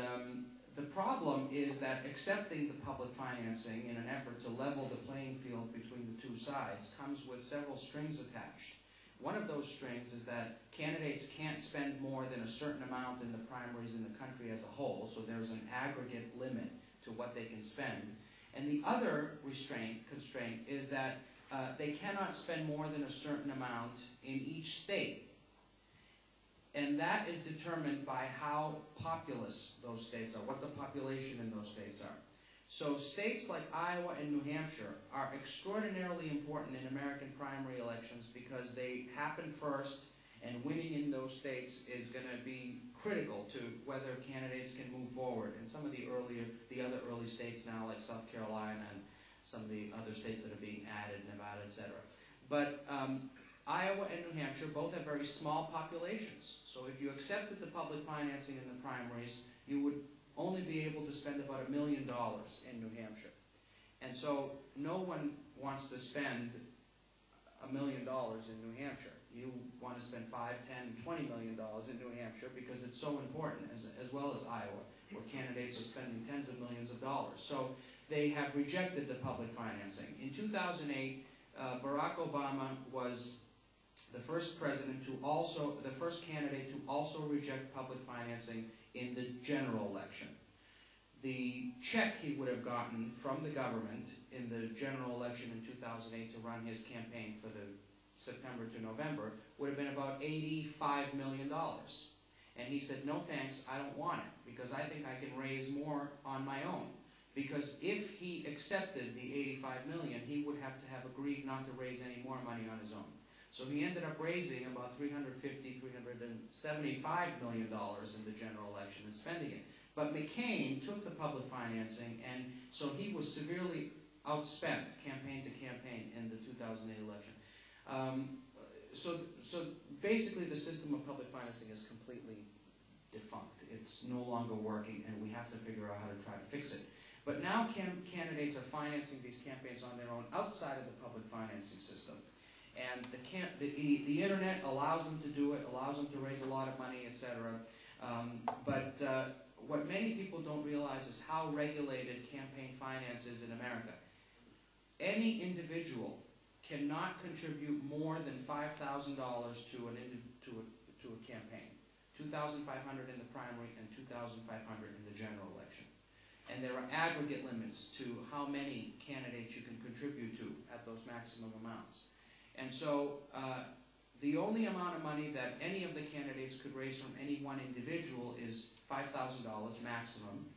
the problem is that accepting the public financing in an effort to level the playing field between the two sides comes with several strings attached. One of those strings is that candidates can't spend more than a certain amount in the primaries in the country as a whole, so there's an aggregate limit to what they can spend. And the other constraint is that they cannot spend more than a certain amount in each state. And that is determined by how populous those states are, what the population in those states are. So states like Iowa and New Hampshire are extraordinarily important in American primary elections because they happen first, and winning in those states is going to be critical to whether candidates can move forward. And some of the other early states now, like South Carolina and some of the other states that are being added, Nevada, etc. But Iowa and New Hampshire both have very small populations. So if you accepted the public financing in the primaries, you would only be able to spend about $1 million in New Hampshire. And so no one wants to spend $1 million in New Hampshire. You want to spend $5, $10, $20 million in New Hampshire because it's so important, as well as Iowa, where candidates are spending tens of millions of dollars. So they have rejected the public financing. In 2008, Barack Obama was the first candidate to also reject public financing in the general election. The check he would have gotten from the government in the general election in 2008 to run his campaign for the September to November would have been about $85 million. And he said, no thanks, I don't want it, because I think I can raise more on my own. Because if he accepted the $85 million, he would have to have agreed not to raise any more money on his own. So he ended up raising about $375 million in the general election and spending it. But McCain took the public financing, and so he was severely outspent campaign to campaign in the 2008 election. So basically the system of public financing is completely defunct. It's no longer working, and we have to figure out how to try to fix it. But now candidates are financing these campaigns on their own outside of the public financing system. And the internet allows them to do it, allows them to raise a lot of money, etc. But what many people don't realize is how regulated campaign finance is in America. Any individual cannot contribute more than $5,000 to a campaign. $2,500 in the primary and $2,500 in the general election. And there are aggregate limits to how many candidates you can contribute to at those maximum amounts. And so the only amount of money that any of the candidates could raise from any one individual is $5,000 maximum.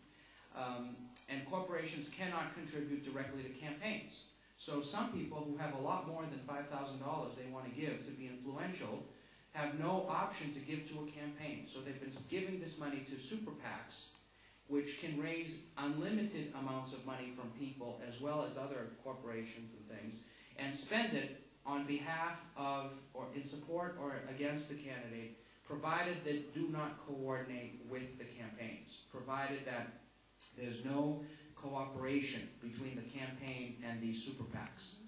And corporations cannot contribute directly to campaigns. So some people who have a lot more than $5,000 they want to give to be influential have no option to give to a campaign. So they've been giving this money to super PACs, which can raise unlimited amounts of money from people as well as other corporations and things, and spend it on behalf of or in support or against the candidate, provided they do not coordinate with the campaigns, provided that there's no cooperation between the campaign and these super PACs.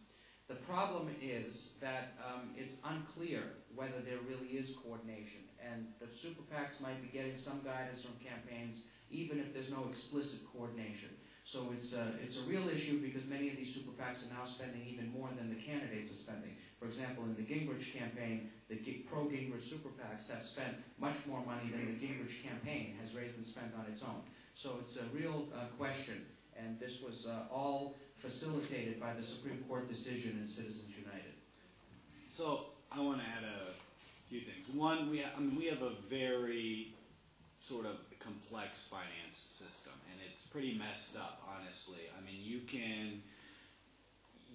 The problem is that it's unclear whether there really is coordination, and the super PACs might be getting some guidance from campaigns even if there's no explicit coordination. So it's a real issue because many of these super PACs are now spending even more than the candidates are spending. For example, in the Gingrich campaign, the pro-Gingrich super PACs have spent much more money than the Gingrich campaign has raised and spent on its own. So it's a real question, and this was all facilitated by the Supreme Court decision in Citizens United. So I want to add a few things. One, we have a very sort of complex finance system, and it's pretty messed up, honestly. I mean,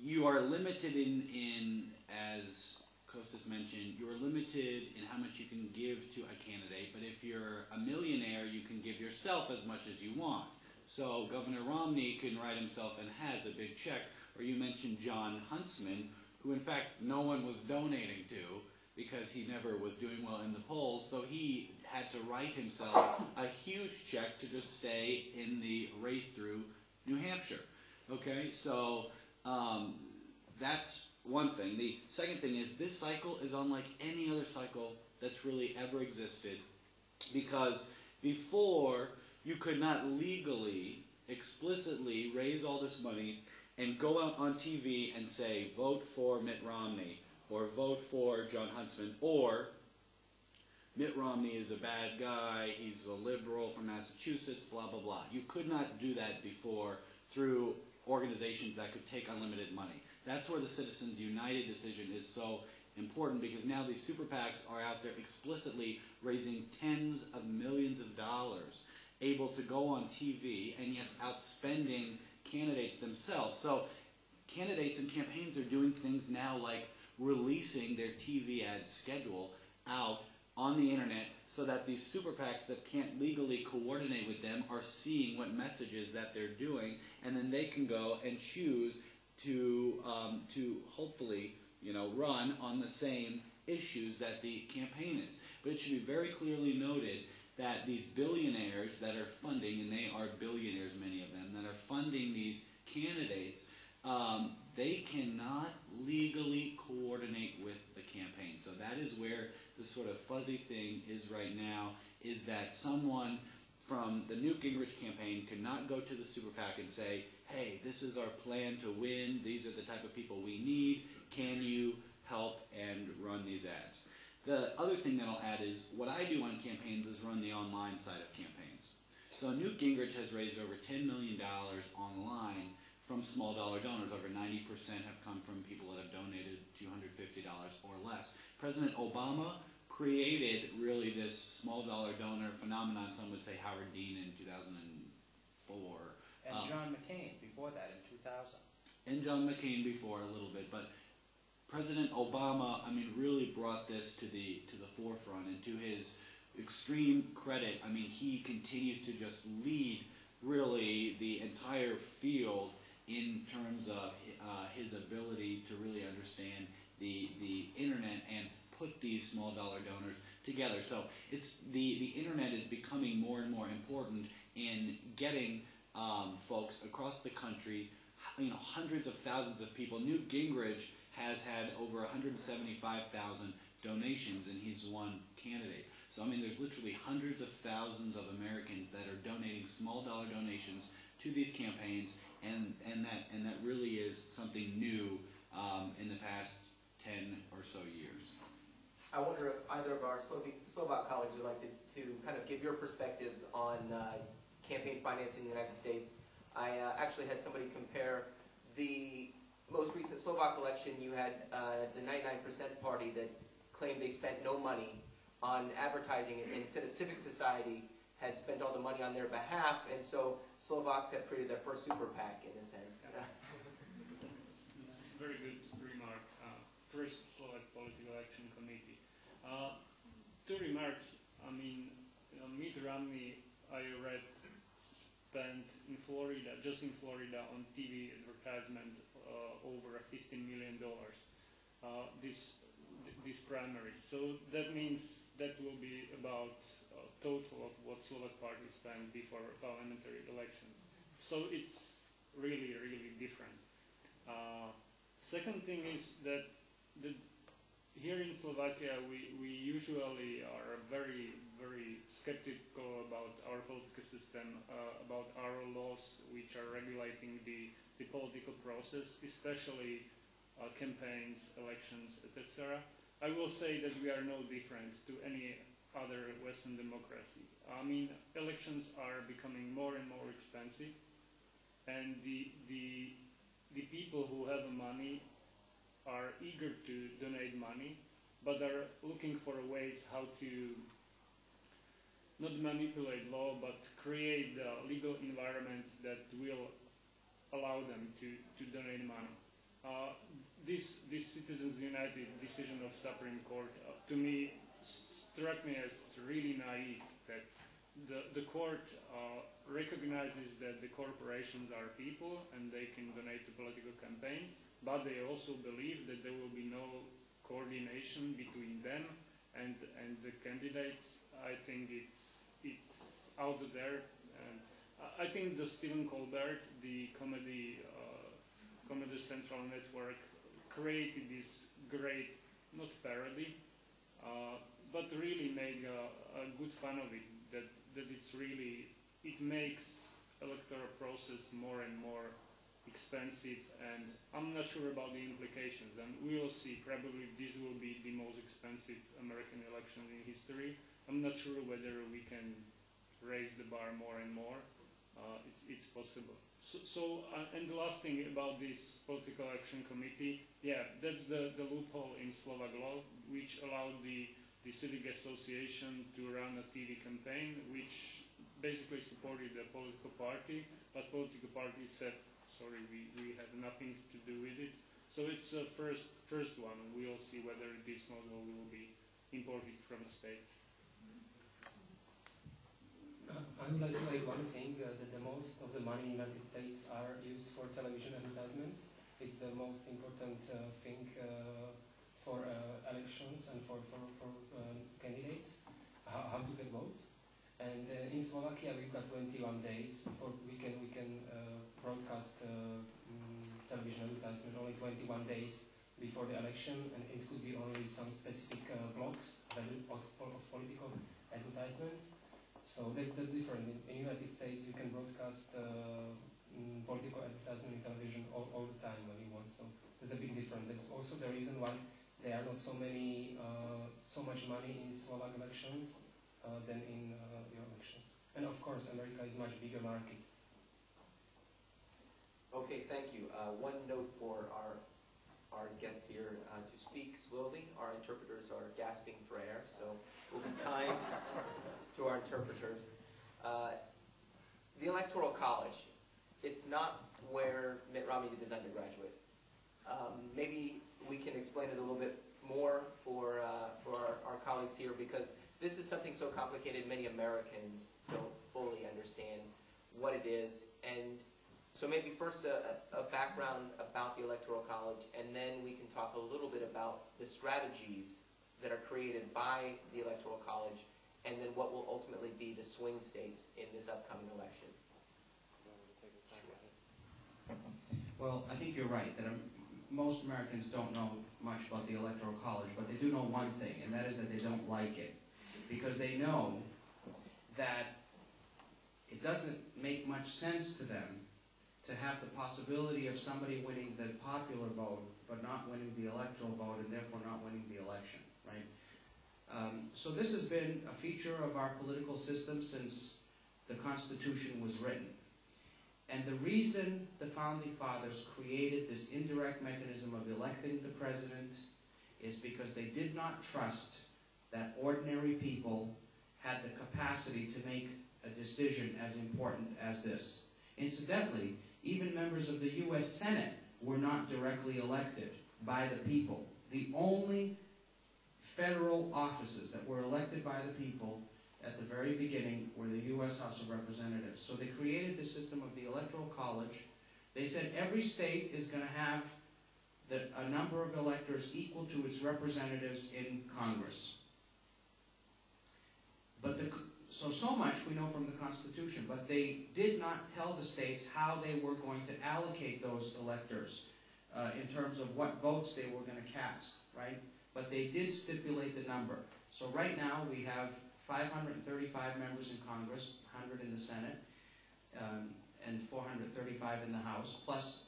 you are limited in, as Costas mentioned, you are limited in how much you can give to a candidate, but if you're a millionaire, you can give yourself as much as you want. So Governor Romney can write himself and has a big check, or you mentioned John Huntsman, who in fact no one was donating to, because he never was doing well in the polls, so he had to write himself a huge check to just stay in the race through New Hampshire. Okay, so that's one thing. The second thing is this cycle is unlike any other cycle that's really ever existed, because before you could not legally, explicitly raise all this money and go out on TV and say, vote for Mitt Romney, or vote for John Huntsman, or Mitt Romney is a bad guy, he's a liberal from Massachusetts, blah, blah, blah. You could not do that before through organizations that could take unlimited money. That's where the Citizens United decision is so important, because now these super PACs are out there explicitly raising tens of millions of dollars, able to go on TV, and yes, outspending candidates themselves. So candidates and campaigns are doing things now like releasing their TV ad schedule out on the internet so that these super PACs that can't legally coordinate with them are seeing what messages that they're doing, and then they can go and choose to hopefully, you know, run on the same issues that the campaign is. But it should be very clearly noted that these billionaires that are funding, and they are billionaires, many of them, that are funding these candidates, they cannot legally coordinate with the campaign. So that is where the sort of fuzzy thing is right now, is that someone from the Newt Gingrich campaign could not go to the super PAC and say, hey, this is our plan to win, these are the type of people we need, can you help and run these ads? The other thing that I'll add is what I do on campaigns is run the online side of campaigns. So Newt Gingrich has raised over $10 million online from small dollar donors. Over 90% have come from people that have donated $250 or less. President Obama created really this small dollar donor phenomenon. Some would say Howard Dean in 2004. And John McCain before that in 2000. And John McCain before a little bit, but President Obama, I mean, really brought this to the forefront, and to his extreme credit, I mean, he continues to just lead really the entire field in terms of his ability to really understand the internet and put these small dollar donors together. So it's the internet is becoming more and more important in getting folks across the country, you know, hundreds of thousands of people. Newt Gingrich has had over 175,000 donations, and he's one candidate. So I mean, there's literally hundreds of thousands of Americans that are donating small dollar donations to these campaigns, and that really is something new in the past 10 or so years. I wonder if either of our Slovak colleagues would like to kind of give your perspectives on campaign finance in the United States. I actually had somebody compare the most recent Slovak election. You had the 99% party that claimed they spent no money on advertising, and instead of civic society had spent all the money on their behalf, and so Slovaks have created their first super PAC in a sense. It's a very good remark. First Slovak Political Action Committee. Two remarks. I mean, Mitt Romney, I read, spent in Florida, just in Florida, on TV advertisement over $15 million. This primary. So that means that will be about a total of what Slovak party spent before parliamentary elections. So it's really, really different. Second thing is that here in Slovakia, we usually are very, very skeptical about our political system, about our laws which are regulating the political process, especially campaigns, elections, etc. I will say that we are no different to any other Western democracy. I mean, elections are becoming more and more expensive, and the people who have money are eager to donate money, but are looking for ways how to not manipulate law, but create a legal environment that will allow them to donate money. This Citizens United decision of Supreme Court, to me, struck me as really naive, that the court recognizes that the corporations are people and they can donate to political campaigns, but they also believe that there will be no coordination between them and the candidates. I think it's out there. And I think the Stephen Colbert, the Comedy Central Network, created this great, not parody, but really made a good fun of it. That it's really, it makes electoral process more and more expensive, and I'm not sure about the implications, and we will see. Probably this will be the most expensive American election in history. I'm not sure whether we can raise the bar more and more. It's possible. And the last thing about this political action committee, yeah, that's the loophole in Slovak law, which allowed the civic association to run a TV campaign, which basically supported the political party, but political party said, sorry, we had nothing to do with it. So it's the first one. We'll see whether this model will be imported from the state. I would like to add one thing, that the most of the money in the United States are used for television advertisements. It's the most important thing for elections and for candidates, how to get votes. And in Slovakia we've got 21 days before we can broadcast television advertisement, only 21 days before the election, and it could be only some specific blocks of political advertisements. So that's the difference. In the United States we can broadcast political advertisement in television all the time when we want. So there's a big difference. That's also the reason why there are not so much money in Slovak elections than in your elections. And of course, America is a much bigger market. Okay, thank you. One note for our guests here to speak slowly. Our interpreters are gasping for air, so we'll be kind to our interpreters. The Electoral College, it's not where Mitt Romney did his undergraduate. Maybe we can explain it a little bit more for our colleagues here, because this is something so complicated many Americans don't fully understand what it is. And so maybe first a background about the Electoral College, and then we can talk a little bit about the strategies that are created by the Electoral College, and then what will ultimately be the swing states in this upcoming election. Well, I think you're right that most Americans don't know much about the Electoral College, but they do know one thing, and that is that they don't like it, because they know that it doesn't make much sense to them to have the possibility of somebody winning the popular vote but not winning the electoral vote, and therefore not winning the election, right? So this has been a feature of our political system since the Constitution was written. And the reason the Founding Fathers created this indirect mechanism of electing the president is because they did not trust that ordinary people had the capacity to make a decision as important as this. Incidentally, even members of the U.S. Senate were not directly elected by the people. The only federal offices that were elected by the people at the very beginning were the U.S. House of Representatives. So they created the system of the Electoral College. They said every state is going to have a number of electors equal to its representatives in Congress. But so much we know from the Constitution, but they did not tell the states how they were going to allocate those electors in terms of what votes they were going to cast, right? But they did stipulate the number. So right now we have 535 members in Congress, 100 in the Senate, and 435 in the House. Plus,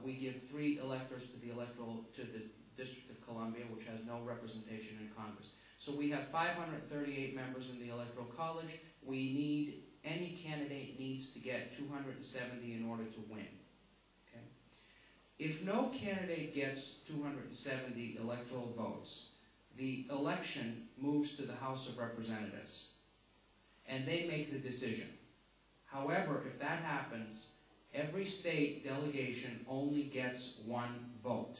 we give 3 electors to the District of Columbia, which has no representation in Congress. So we have 538 members in the Electoral College. Any candidate needs to get 270 in order to win. Okay? If no candidate gets 270 electoral votes, the election moves to the House of Representatives, and they make the decision. However, if that happens, every state delegation only gets 1 vote,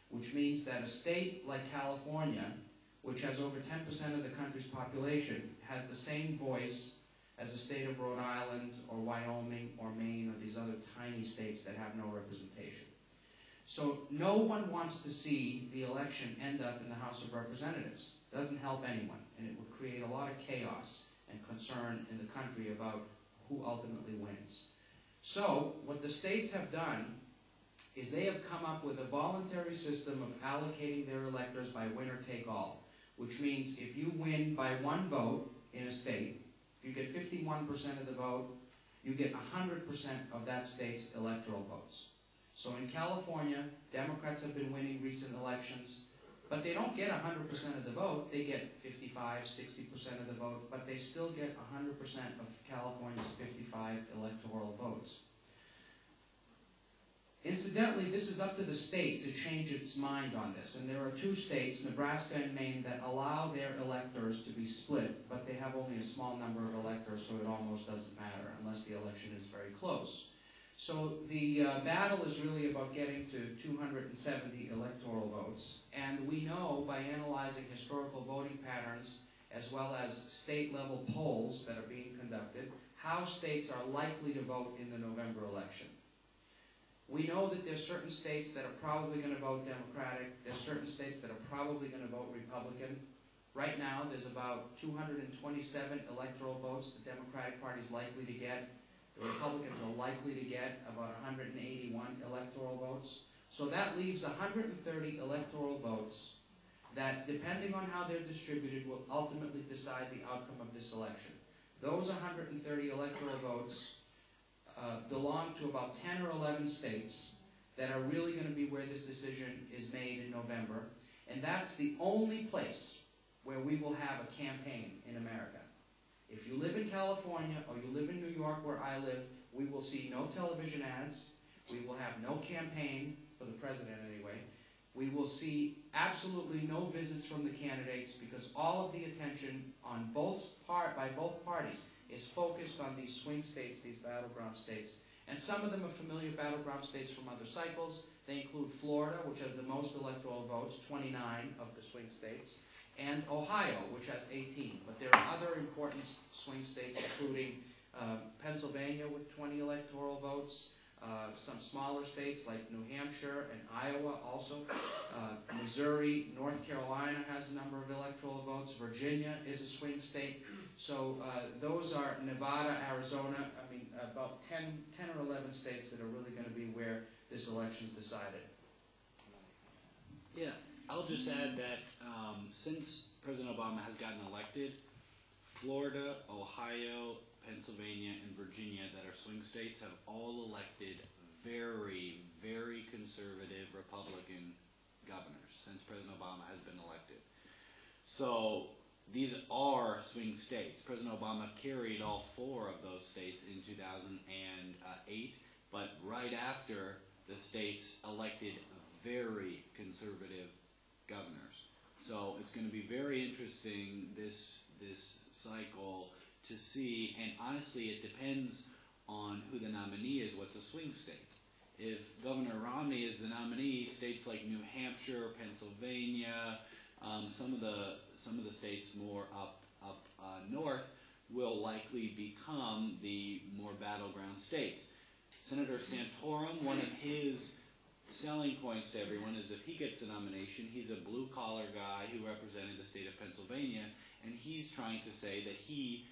which means that a state like California, which has over 10% of the country's population, has the same voice as the state of Rhode Island or Wyoming or Maine or these other tiny states that have no representation. So no one wants to see the election end up in the House of Representatives. Doesn't help anyone, and it would create a lot of chaos and concern in the country about who ultimately wins. So what the states have done is they have come up with a voluntary system of allocating their electors by winner take all, which means if you win by one vote in a state, if you get 51% of the vote, you get 100% of that state's electoral votes. So in California, Democrats have been winning recent elections, but they don't get 100% of the vote. They get 55, 60% of the vote, but they still get 100% of California's 55 electoral votes. Incidentally, this is up to the state to change its mind on this, and there are two states, Nebraska and Maine, that allow their electors to be split, but they have only a small number of electors, so it almost doesn't matter unless the election is very close. So the battle is really about getting to 270 electoral votes, and we know by analyzing historical voting patterns as well as state-level polls that are being conducted, how states are likely to vote in the November election. We know that there's certain states that are probably going to vote Democratic. There's certain states that are probably going to vote Republican. Right now, there's about 227 electoral votes the Democratic Party is likely to get. The Republicans are likely to get about 181 electoral votes. So that leaves 130 electoral votes that, depending on how they're distributed, will ultimately decide the outcome of this election. Those 130 electoral votes belong to about 10 or 11 states that are really going to be where this decision is made in November. And that's the only place where we will have a campaign in America. If you live in California or you live in New York where I live, we will see no television ads. We will have no campaign, for the president anyway. We will see absolutely no visits from the candidates because all of the attention on by both parties is focused on these swing states, these battleground states. And some of them are familiar battleground states from other cycles. They include Florida, which has the most electoral votes, 29 of the swing states, and Ohio, which has 18. But there are other important swing states, including Pennsylvania with 20 electoral votes, some smaller states like New Hampshire and Iowa also. Missouri, North Carolina has a number of electoral votes. Virginia is a swing state. So those are Nevada, Arizona, about 10 or 11 states that are really going to be where this election is decided. Yeah, I'll just add that since President Obama has gotten elected, Florida, Ohio, Pennsylvania, and Virginia, that are swing states, have all elected very, very conservative Republican governors since President Obama has been elected. So these are swing states. President Obama carried all 4 of those states in 2008, but right after, the states elected very conservative governors. So it's going to be very interesting this cycle to see, and honestly it depends on who the nominee is, what's a swing state. If Governor Romney is the nominee, states like New Hampshire, Pennsylvania, some of the states more up north will likely become the more battleground states. Senator Santorum, one of his selling points to everyone is if he gets the nomination, he's a blue-collar guy who represented the state of Pennsylvania, and he's trying to say that he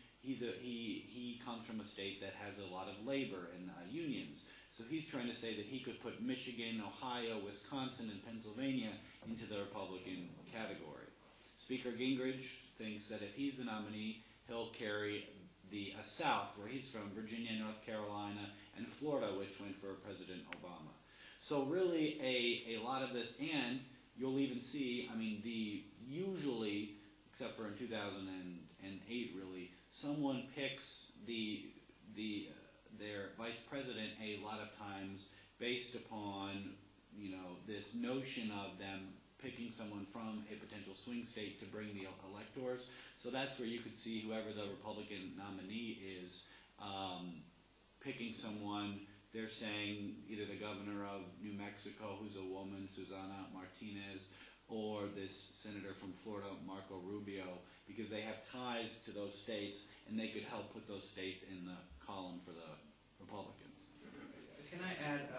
comes from a state that has a lot of labor and unions. So he's trying to say that he could put Michigan, Ohio, Wisconsin, and Pennsylvania into the Republican category. Speaker Gingrich thinks that if he's the nominee, he'll carry the South, where he's from, Virginia, North Carolina, and Florida, which went for President Obama. So really a lot of this, and you'll even see, usually, except for in 2008 really, someone picks their vice president a lot of times based upon, this notion of them picking someone from a potential swing state to bring the electors. So that's where you could see whoever the Republican nominee is picking someone. They're saying either the governor of New Mexico, who's a woman, Susana Martinez, or this senator from Florida, Marco Rubio, because they have ties to those states, and they could help put those states in the column for the Republicans. Can I add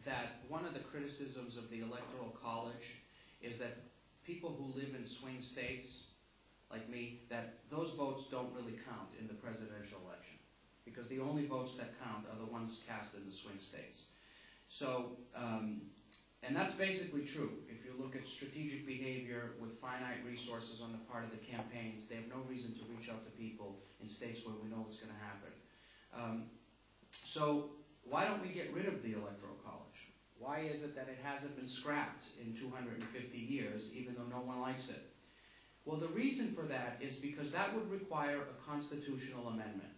that one of the criticisms of the Electoral College is that people who live in swing states, like me, that those votes don't really count in the presidential election, because the only votes that count are the ones cast in the swing states. So, and that's basically true. If you look at strategic behavior with finite resources on the part of the campaigns, they have no reason to reach out to people in states where we know what's going to happen. So why don't we get rid of the Electoral College? Why is it that it hasn't been scrapped in 250 years, even though no one likes it? Well, the reason for that is because that would require a constitutional amendment.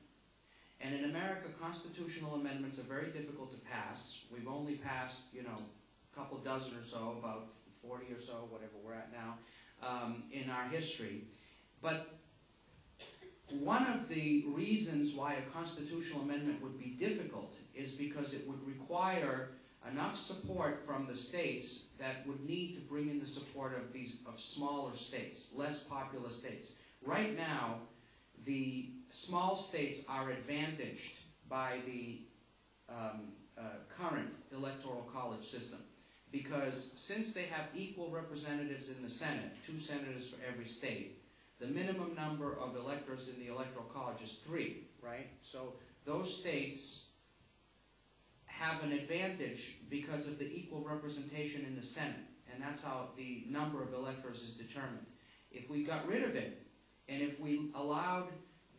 And in America, constitutional amendments are very difficult to pass. We've only passed, you know, a couple dozen or so, about 40 or so, whatever we're at now, in our history. But one of the reasons why a constitutional amendment would be difficult is because it would require enough support from the states that would need to bring in the support of smaller states, less populous states. Right now, the small states are advantaged by the current electoral college system, because since they have equal representatives in the Senate, 2 senators for every state, the minimum number of electors in the electoral college is 3, right? So those states have an advantage because of the equal representation in the Senate, and that's how the number of electors is determined. If we got rid of it, and if we allowed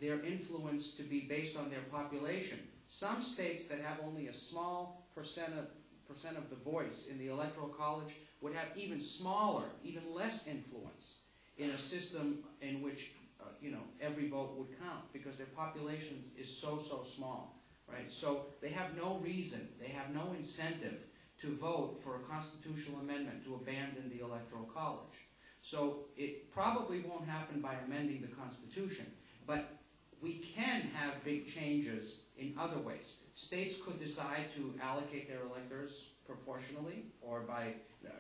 their influence to be based on their population, some states that have only a small percent of the voice in the Electoral College would have even smaller, even less influence in a system in which you know, every vote would count, because their population is so small, right? So they have no reason, they have no incentive to vote for a constitutional amendment to abandon the Electoral College. So it probably won't happen by amending the Constitution, but we can have big changes in other ways. States could decide to allocate their electors proportionally, or by,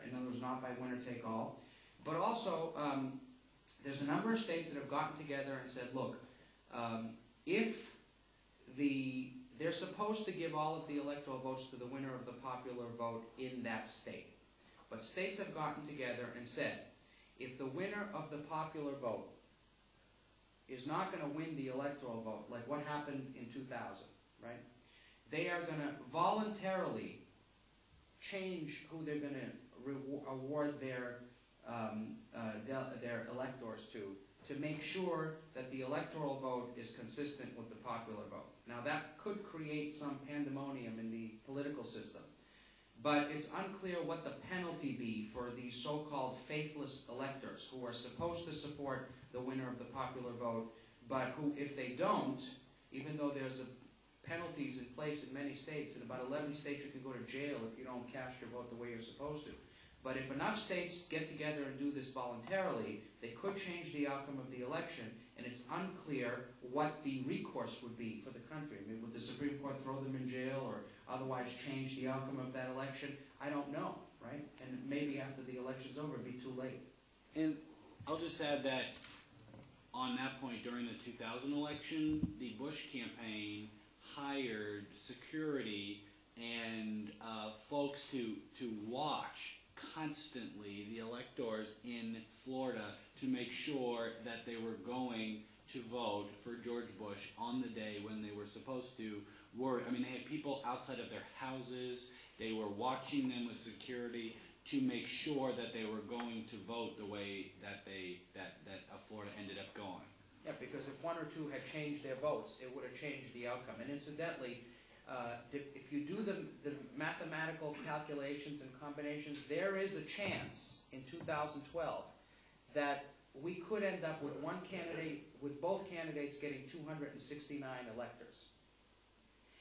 in other words, not by winner take all. But also, there's a number of states that have gotten together and said, look, if they're supposed to give all of the electoral votes to the winner of the popular vote in that state. But states have gotten together and said, if the winner of the popular vote is not going to win the electoral vote, like what happened in 2000, right? They are going to voluntarily change who they're going to award their electors to make sure that the electoral vote is consistent with the popular vote. Now that could create some pandemonium in the political system, but it's unclear what the penalty be for these so-called faithless electors who are supposed to support the winner of the popular vote, but who, if they don't, even though there's penalties in place in many states, in about 11 states you can go to jail if you don't cast your vote the way you're supposed to. But if enough states get together and do this voluntarily, they could change the outcome of the election, and it's unclear what the recourse would be for the country. I mean, would the Supreme Court throw them in jail or otherwise change the outcome of that election? I don't know, right? And maybe after the election's over, it'd be too late. And I'll just add that on that point, during the 2000 election, the Bush campaign hired security and folks to watch constantly the electors in Florida to make sure that they were going to vote for George Bush on the day when they were supposed to. I mean, they had people outside of their houses. They were watching them with security to make sure that they were going to vote the way that Florida ended up going. Yeah, because if 1 or 2 had changed their votes, it would have changed the outcome. And incidentally, if you do the mathematical calculations and combinations, there is a chance in 2012 that we could end up with one candidate, with both candidates getting 269 electors,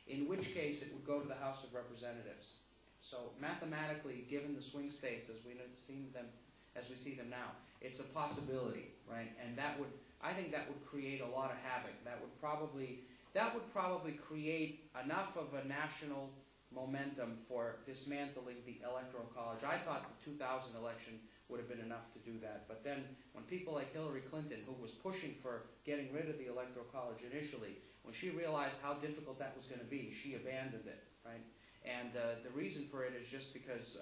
in which case it would go to the House of Representatives. So mathematically, given the swing states as we see them now, it's a possibility, right? And that would, I think that would create a lot of havoc. That would probably create enough of a national momentum for dismantling the Electoral College. I thought the 2000 election would have been enough to do that. But then when people like Hillary Clinton, who was pushing for getting rid of the Electoral College initially, when she realized how difficult that was going to be, she abandoned it, right? And the reason for it is just because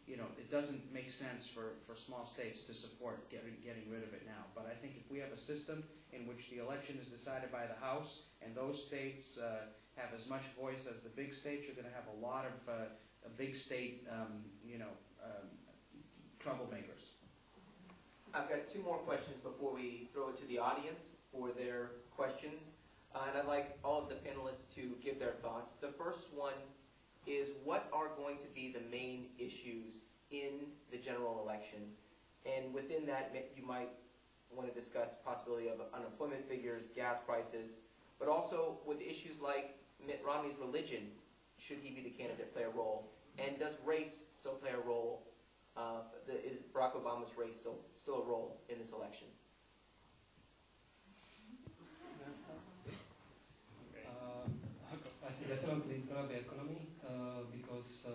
it doesn't make sense for small states to support getting rid of it now. But I think if we have a system in which the election is decided by the House, and those states have as much voice as the big states, you're going to have a lot of big state, troublemakers. I've got two more questions before we throw it to the audience for their questions. And I'd like all of the panelists to give their thoughts. The first one is, what are going to be the main issues in the general election? And within that, you might want to discuss possibility of unemployment figures, gas prices, but also would issues like Mitt Romney's religion, should he be the candidate, play a role? And does race still play a role? Is Barack Obama's race still a role in this election? I think definitely it's going to be economy, because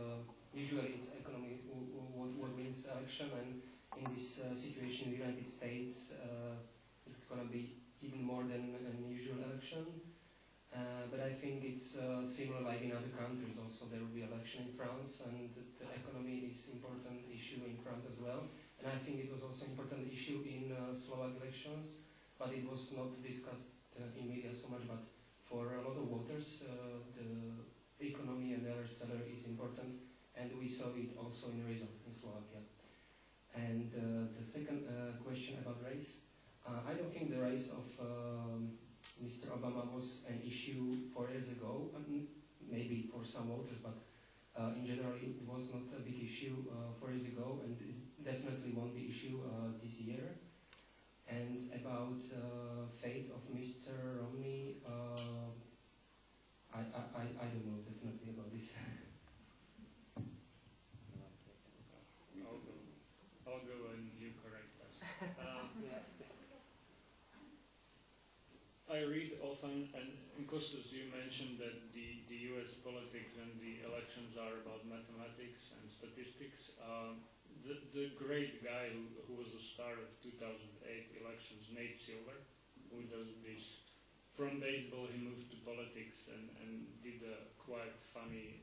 usually it's economy what wins election, and in this situation in the United States, it's going to be even more than an usual election. But I think it's similar like in other countries also. There will be election in France, and the economy is important issue in France as well. And I think it was also important issue in Slovak elections, but it was not discussed in media so much. But for a lot of voters, the economy and the average salary is important, and we saw it also in the results in Slovakia. And the second question about race, I don't think the race of Mr. Obama was an issue 4 years ago, maybe for some voters, but in general it was not a big issue 4 years ago, and it definitely won't be issue this year. And about fate of Mr. Romney, I don't know definitely about this. I'll go and you correct us. I read often, and in Costas you mentioned that the US politics and the elections are about mathematics and statistics. The great guy who was the star of 2008 elections, Nate Silver, who does this. From baseball he moved to politics and did quite funny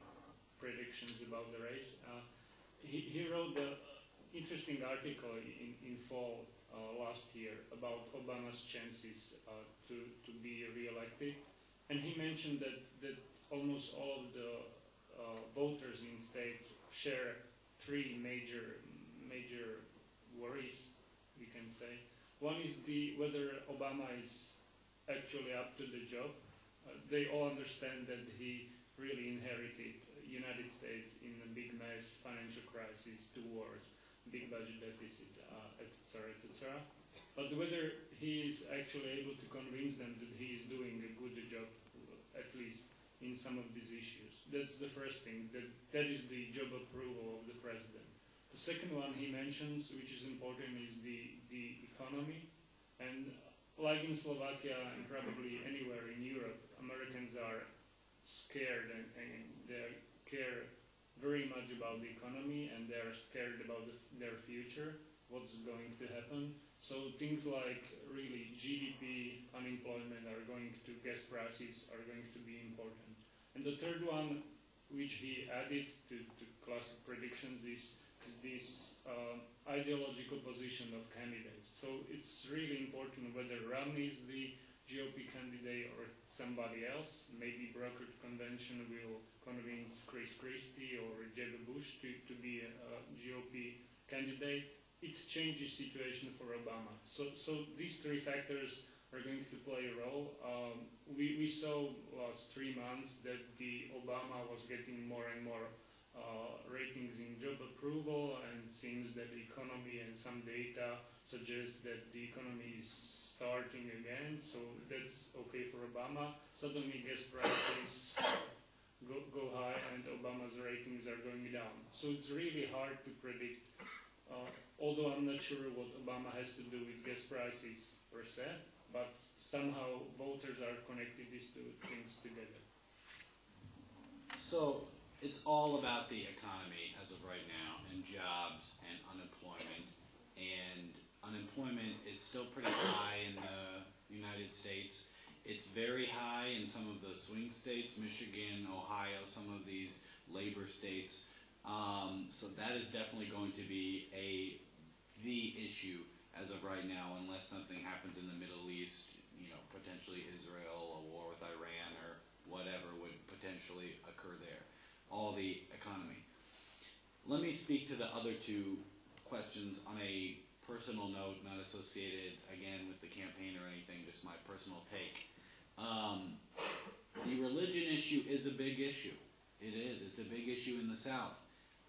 predictions about the race. He wrote an interesting article in fall last year about Obama's chances to be re-elected, and he mentioned that almost all of the voters in states share three major worries, we can say. One is whether Obama is actually up to the job. They all understand that he really inherited United States in a big mess, financial crisis, 2 wars, big budget deficit, etc., etc. But whether he is actually able to convince them that he is doing a good job, at least in some of these issues. That's the first thing. That is the job approval of the president. The second one he mentions, which is important, is the economy. And like in Slovakia and probably anywhere in Europe, Americans are scared and they care very much about the economy, and they are scared about their future, what's going to happen. So things like really GDP, unemployment gas prices are going to be important. And the third one, which he added to classic predictions, is this ideological position of candidates. So it's really important whether Romney is the GOP candidate or somebody else. Maybe brokered convention will convince Chris Christie or Jeb Bush to be a GOP candidate. It changes situation for Obama. So these three factors are going to play a role. We saw last 3 months that the Obama was getting more and more ratings in job approval, and it seems that the economy and some data suggest that the economy is starting again, so that's okay for Obama. Suddenly gas prices go high and Obama's ratings are going down. So it's really hard to predict, although I'm not sure what Obama has to do with gas prices per se, but somehow voters are connected these two things together. So it's all about the economy as of right now, and jobs and unemployment. And unemployment is still pretty high in the United States. It's very high in some of the swing states, Michigan, Ohio, some of these labor states. So that is definitely going to be the issue as of right now, unless something happens in the Middle East, potentially Israel, a war with Iran, or whatever would potentially occur there. All the economy. Let me speak to the other two questions on a personal note, not associated, again, with the campaign or anything, just my personal take. The religion issue is a big issue. It is. It's a big issue in the South.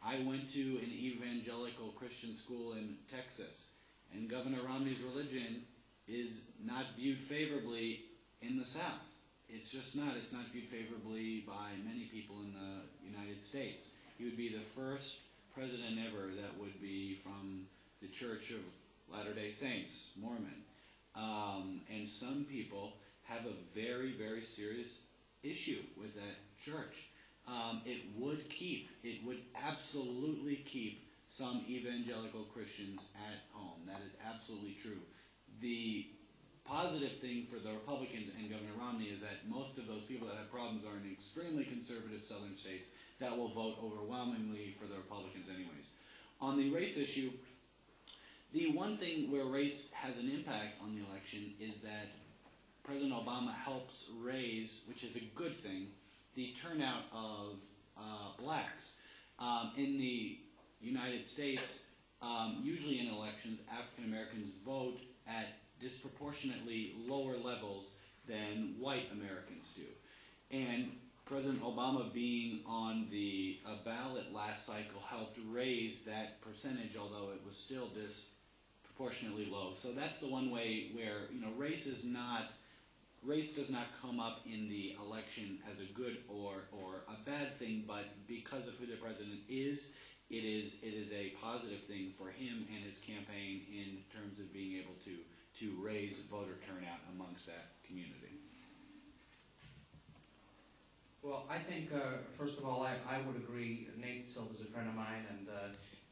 I went to an evangelical Christian school in Texas, and Governor Romney's religion is not viewed favorably in the South. It's just not. It's not viewed favorably by many people in the United States. He would be the first president ever that would be from the Church of Latter-day Saints, Mormon. And some people have a very, very serious issue with that church. It would absolutely keep some evangelical Christians at home. That is absolutely true. The positive thing for the Republicans and Governor Romney is that most of those people that have problems are in extremely conservative southern states that will vote overwhelmingly for the Republicans anyways. On the race issue, the one thing where race has an impact on the election is that President Obama helps raise, which is a good thing, the turnout of blacks. In the United States, usually in elections, African Americans vote at disproportionately lower levels than white Americans do. And President Obama being on the ballot last cycle helped raise that percentage, although it was still disproportionately low. So that's the one way where race does not come up in the election as a good or a bad thing, but because of who the president is, it is a positive thing for him and his campaign in terms of being able to raise voter turnout amongst that community. Well, I think, first of all, I would agree. Nate Silva's a friend of mine, and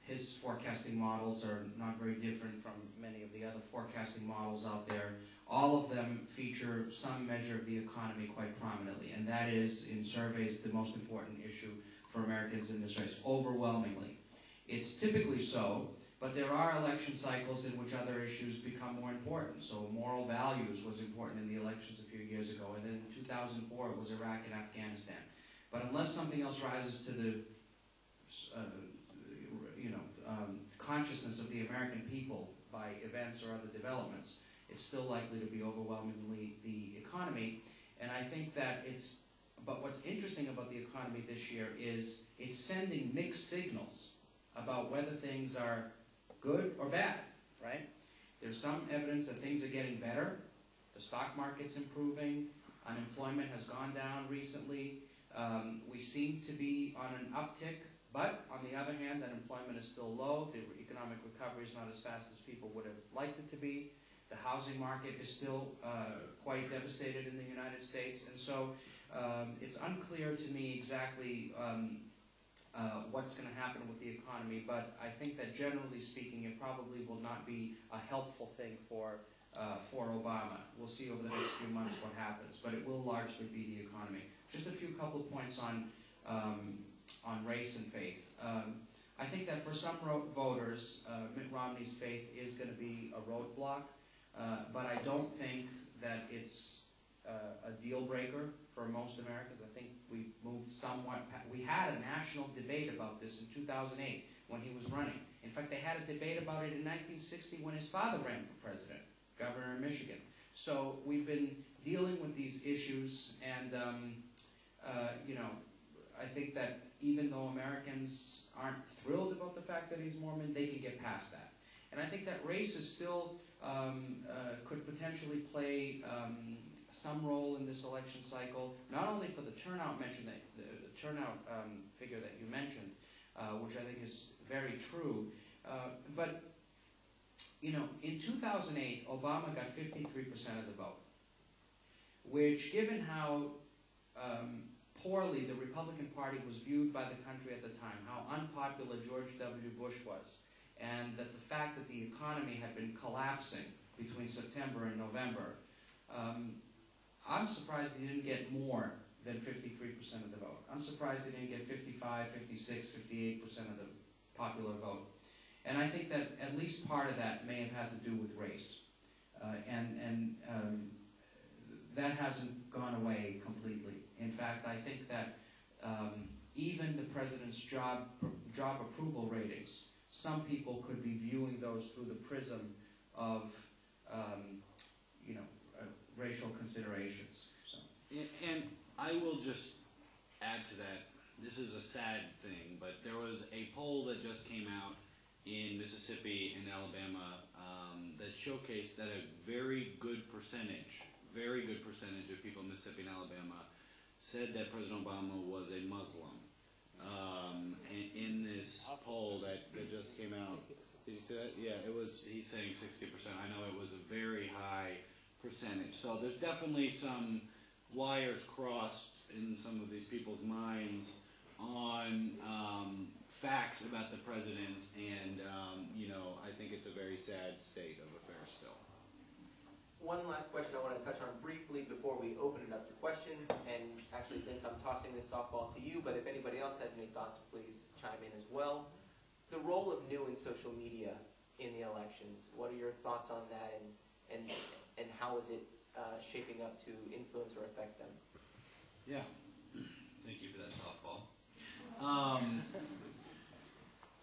his forecasting models are not very different from many of the other forecasting models out there. All of them feature some measure of the economy quite prominently, and that is, in surveys, the most important issue for Americans in this race, overwhelmingly. It's typically so, but there are election cycles in which other issues become more important. So moral values was important in the elections a few years ago, and then in 2004 it was Iraq and Afghanistan. But unless something else rises to the consciousness of the American people by events or other developments, it's still likely to be overwhelmingly the economy. And I think that but what's interesting about the economy this year is it's sending mixed signals about whether things are good or bad, right? There's some evidence that things are getting better. The stock market's improving. Unemployment has gone down recently. We seem to be on an uptick, but on the other hand, unemployment is still low. The economic recovery is not as fast as people would have liked it to be. The housing market is still quite devastated in the United States, and so it's unclear to me exactly what's going to happen with the economy, but I think that generally speaking, it probably will not be a helpful thing for Obama. We'll see over the next few months what happens, but it will largely be the economy. Just a couple of points on race and faith. I think that for some voters, Mitt Romney's faith is going to be a roadblock, but I don't think that it's a deal breaker for most Americans. I think we moved somewhat. We had a national debate about this in 2008 when he was running. In fact, they had a debate about it in 1960 when his father ran for president, governor of Michigan. So we've been dealing with these issues, and I think that even though Americans aren't thrilled about the fact that he's Mormon, they can get past that. And I think that race is still could potentially play some role in this election cycle, not only for the turnout the turnout figure that you mentioned, which I think is very true, but in 2008, Obama got 53% of the vote, which, given how poorly the Republican Party was viewed by the country at the time, how unpopular George W. Bush was, and that the fact that the economy had been collapsing between September and November, I'm surprised he didn't get more than 53% of the vote. I'm surprised he didn't get 55, 56, 58% of the popular vote. And I think that at least part of that may have had to do with race. That hasn't gone away completely. In fact, I think that even the president's job approval ratings, some people could be viewing those through the prism of racial considerations. So. And I will just add to that, this is a sad thing, but there was a poll that just came out in Mississippi and Alabama that showcased that a very good percentage of people in Mississippi and Alabama said that President Obama was a Muslim. In this poll that just came out, did you see that? Yeah, he's saying 60%. I know it was a very high percentage. So there's definitely some wires crossed in some of these people's minds on facts about the president, and I think it's a very sad state of affairs still. One last question I want to touch on briefly before we open it up to questions, and actually, Vince, I'm tossing this softball to you, but if anybody else has any thoughts, please chime in as well. The role of new and social media in the elections, what are your thoughts on that, and how is it shaping up to influence or affect them? Yeah, thank you for that softball.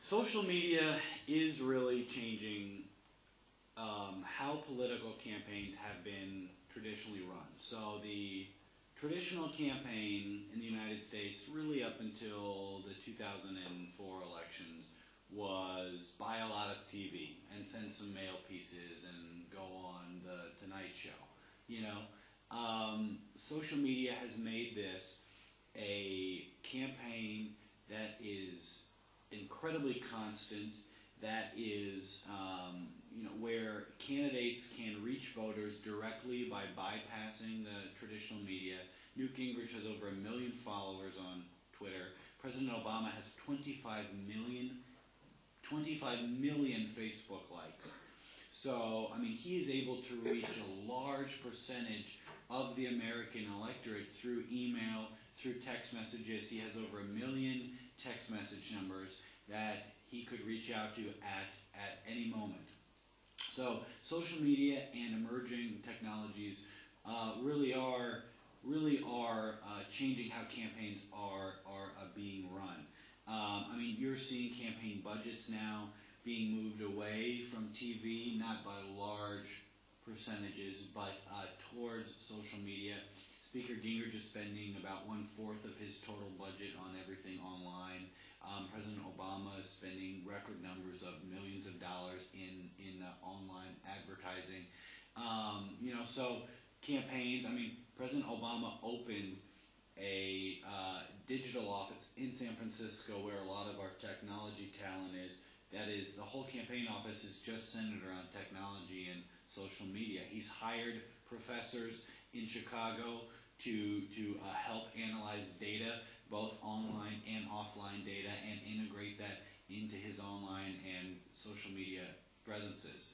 Social media is really changing how political campaigns have been traditionally run. So the traditional campaign in the United States, really up until the 2004 elections, was buy a lot of TV and send some mail pieces and go on the Tonight Show. Social media has made this a campaign that is incredibly constant, that is where candidates can reach voters directly by bypassing the traditional media. Newt Gingrich has over 1 million followers on Twitter. President Obama has 25 million Facebook likes. So, he is able to reach a large percentage of the American electorate through email, through text messages. He has over 1 million text message numbers that he could reach out to at any moment. So social media and emerging technologies really are changing how campaigns are being run. You're seeing campaign budgets now being moved away from TV, not by large percentages, but towards social media. Speaker Gingrich is spending about 1/4 of his total budget on everything online. President Obama is spending record numbers of millions of dollars in online advertising. So campaigns, President Obama opened a digital office in San Francisco where a lot of our technology talent is. That is, the whole campaign office is just centered around technology and social media. He's hired professors in Chicago to help analyze data, both online and offline data, and integrate that into his online and social media presences.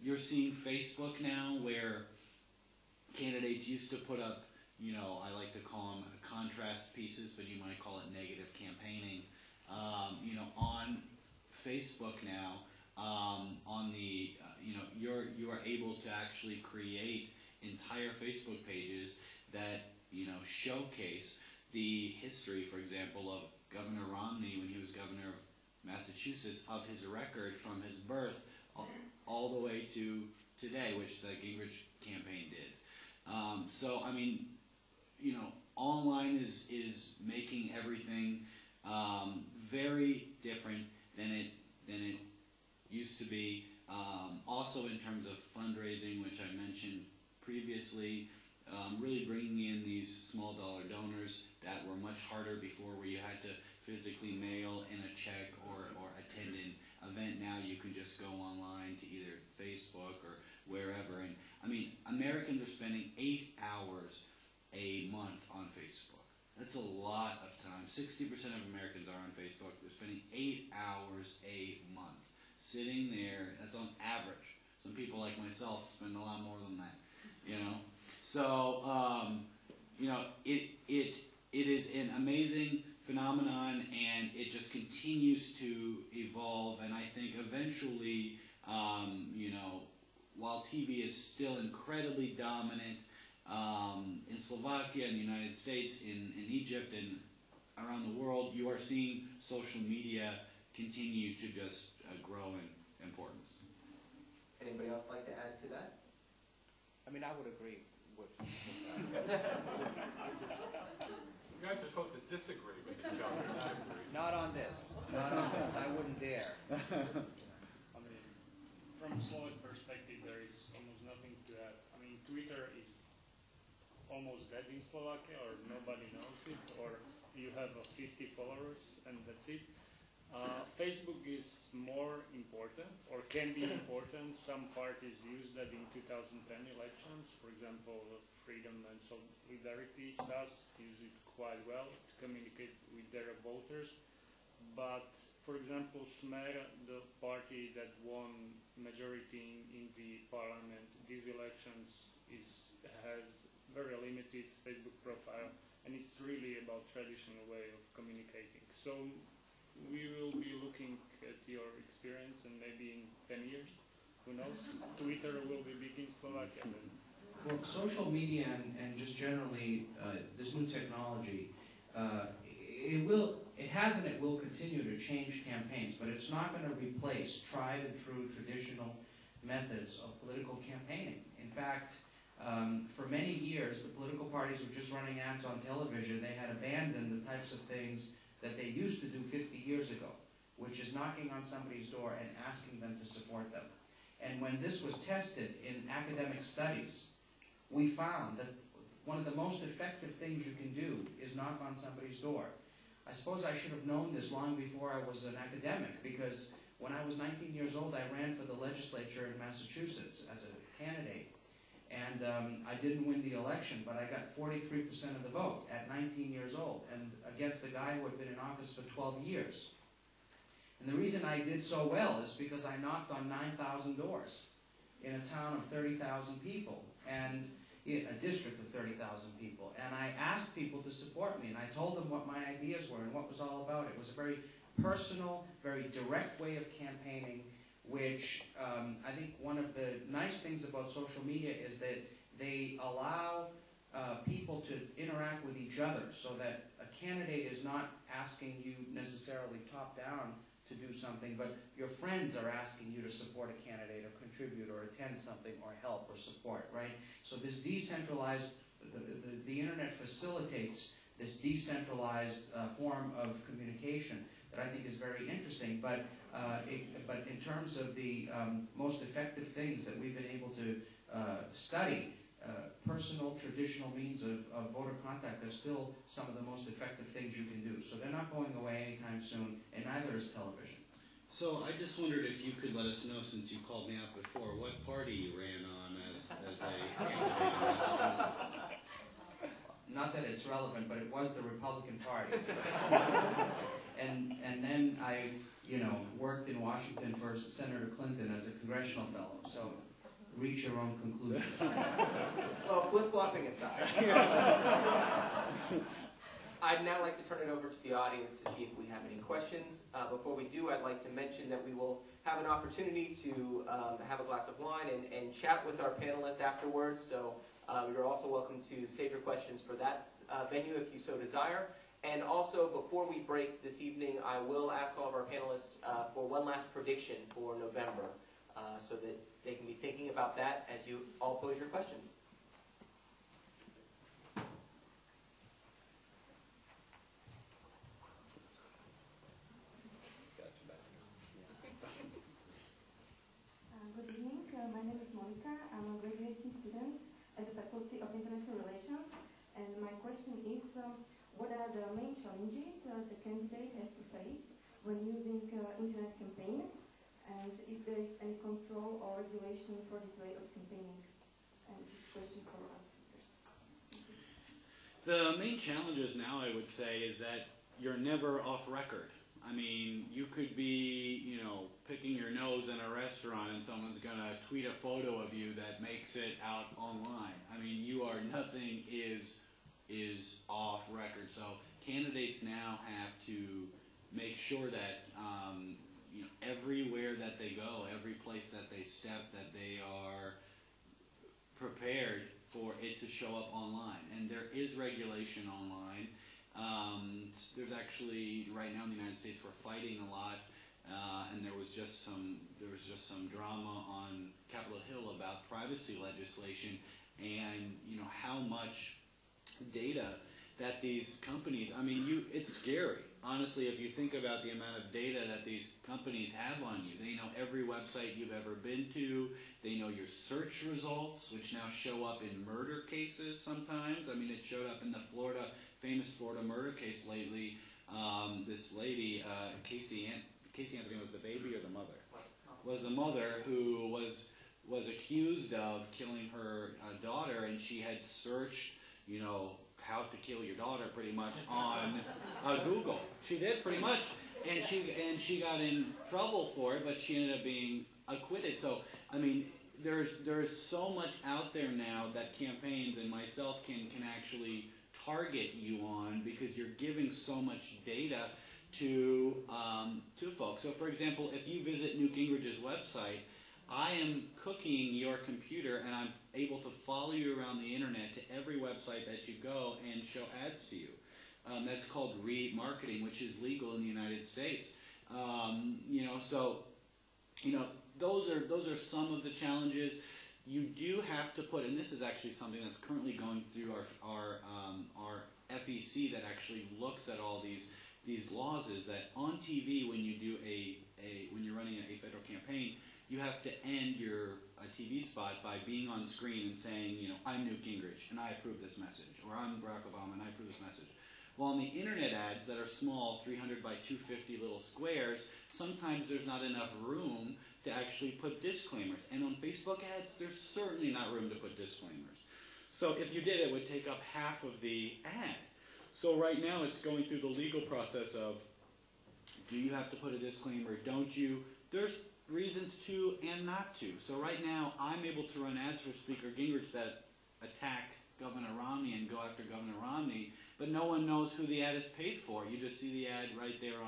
You're seeing Facebook now, where candidates used to put up, I like to call them contrast pieces, but you might call it negative campaigning, on Facebook now, on the, you are able to actually create entire Facebook pages that, showcase the history, for example, of Governor Romney when he was governor of Massachusetts, of his record from his birth all the way to today, which the Gingrich campaign did. Online is making everything very different than it used to be. Also in terms of fundraising, which I mentioned previously, really bringing in these small dollar donors that were much harder before, where you had to physically mail in a check or attend an event. Now you can just go online to either Facebook or wherever. And Americans are spending 8 hours a month on Facebook. That's a lot of time. 60% of Americans are on Facebook. They're spending 8 hours a month sitting there. That's on average. Some people like myself spend a lot more than that, So, you know, it is an amazing phenomenon, and it just continues to evolve. And I think eventually, you know, while TV is still incredibly dominant in Slovakia, in the United States, in Egypt, and around the world, you are seeing social media continue to just grow in importance. Anybody else like to add to that? I mean, I would agree with that. You guys are supposed to disagree with each other, not agree. Not on this. Not on this. I wouldn't dare. I mean, from Slovak perspective, there is almost nothing to add. I mean, Twitter is almost dead in Slovakia, or nobody knows it, or you have 50 followers and that's it. Facebook is more important, or can be important. Some parties used that in 2010 elections. For example, Freedom and Solidarity, SAS, use it quite well to communicate with their voters. But, for example, Smer, the party that won majority in the parliament, these elections has very limited Facebook profile, and it's really about traditional way of communicating. So we will be looking at your experience, and maybe in 10 years, who knows, Twitter will be big in Slovakia. Well, social media and just generally this new technology, it has and it will continue to change campaigns, but it's not going to replace tried and true traditional methods of political campaigning. In fact, for many years, the political parties were just running ads on television. They had abandoned the types of things that they used to do 50 years ago, which is knocking on somebody's door and asking them to support them. And when this was tested in academic studies, we found that one of the most effective things you can do is knock on somebody's door. I suppose I should have known this long before I was an academic, because when I was 19 years old, I ran for the legislature in Massachusetts as a candidate. And I didn't win the election, but I got 43% of the vote at 19 years old, and against a guy who had been in office for 12 years. And the reason I did so well is because I knocked on 9,000 doors in a town of 30,000 people, and a district of 30,000 people. And I asked people to support me, and I told them what my ideas were and what it was all about. It was a very personal, very direct way of campaigning, which I think one of the nice things about social media is that they allow people to interact with each other, so that a candidate is not asking you necessarily top-down to do something, but your friends are asking you to support a candidate or contribute or attend something or help or support, right? So this decentralized, the internet facilitates this decentralized form of communication that I think is very interesting, but in terms of the most effective things that we've been able to study, personal, traditional means of voter contact are still some of the most effective things you can do. So they're not going away anytime soon, and neither is television. So I just wondered if you could let us know, since you called me out before, what party you ran on as a candidate in Massachusetts. Not that it's relevant, but it was the Republican Party. and then I, worked in Washington for Senator Clinton as a congressional fellow. So reach your own conclusions. Well, flip-flopping aside, I'd now like to turn it over to the audience to see if we have any questions. Before we do, I'd like to mention that we will have an opportunity to have a glass of wine and chat with our panelists afterwards. So you're also welcome to save your questions for that venue if you so desire. And also, before we break this evening, I will ask all of our panelists for one last prediction for November, so that they can be thinking about that as you all pose your questions. Good evening. My name is Monica. I'm a graduating student at the Faculty of International Relations. And my question is, what are the main challenges the candidate has to face when using internet campaign? And if there is any control or regulation for this way of campaigning? And this question for our speakers. The main challenges now, I would say, is that you're never off record. I mean, you could be, you know, picking your nose in a restaurant and someone's going to tweet a photo of you that makes it out online. I mean, nothing is off record. So candidates now have to make sure that, you know, everywhere that they go, every place that they step, that they are prepared for it to show up online. And there is regulation online. There's actually, right now in the United States, we're fighting a lot, and there was just some drama on Capitol Hill about privacy legislation, and you know how much data that these companies, I mean, it's scary. Honestly, if you think about the amount of data that these companies have on you, they know every website you've ever been to, they know your search results, which now show up in murder cases sometimes. I mean, it showed up in the famous Florida murder case lately. This lady, Casey Anthony, was the baby or the mother? Was the mother who was accused of killing her daughter, and she had searched, you know, how to kill your daughter pretty much on Google. She did pretty much, and she got in trouble for it, but she ended up being acquitted. So I mean, there's so much out there now that campaigns and myself can actually target you on, because you're giving so much data to folks. So for example, if you visit Newt Gingrich's website, I am cooking your computer, and I'm able to follow you around the internet to every website that you go and show ads to you. That's called remarketing, which is legal in the United States. You know, so you know those are some of the challenges. You do have to put, and this is actually something that's currently going through our FEC that actually looks at all these laws, is that on TV, when you do when you're running a federal campaign, you have to end your TV spot by being on screen and saying, you know, I'm Newt Gingrich and I approve this message, or I'm Barack Obama and I approve this message. Well, on the internet ads that are small, 300 by 250 little squares, sometimes there's not enough room to actually put disclaimers. And on Facebook ads, there's certainly not room to put disclaimers. So if you did, it would take up half of the ad. So right now it's going through the legal process of, do you have to put a disclaimer, don't you? There's reasons to and not to. So right now I'm able to run ads for Speaker Gingrich that attack Governor Romney and go after Governor Romney, but no one knows who the ad is paid for. You just see the ad right there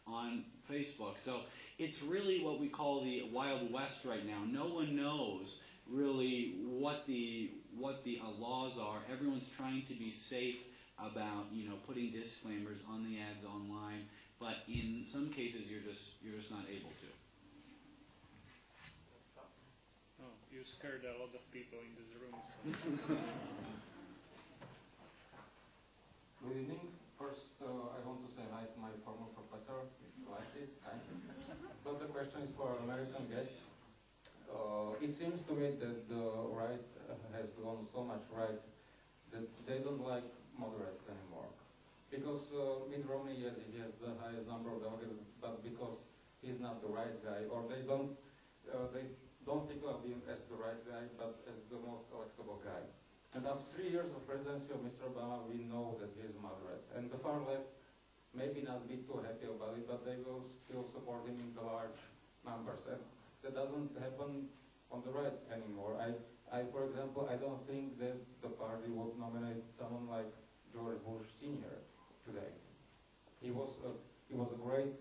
on Facebook. So it's really what we call the Wild West right now. No one knows really what the laws are. Everyone's trying to be safe about, you know, putting disclaimers on the ads online, but in some cases you're just not able to. Oh, you scared a lot of people in this room. So. Good evening. First, I want to say hi to my former professor, Mr. Láštic. But the question is for American guests. It seems to me that the right has gone so much right that they don't like moderates anymore. Because Mitt Romney, yes, he has the highest number of delegates, but because he's not the right guy, or they don't think of him as the right guy, but as the most electable guy. And after 3 years of presidency of Mr. Obama, we know that he is moderate. And the far left maybe not be too happy about it, but they will still support him in the large numbers. And that doesn't happen on the right anymore. For example, I don't think that the party would nominate someone like George Bush Sr. today. He was a great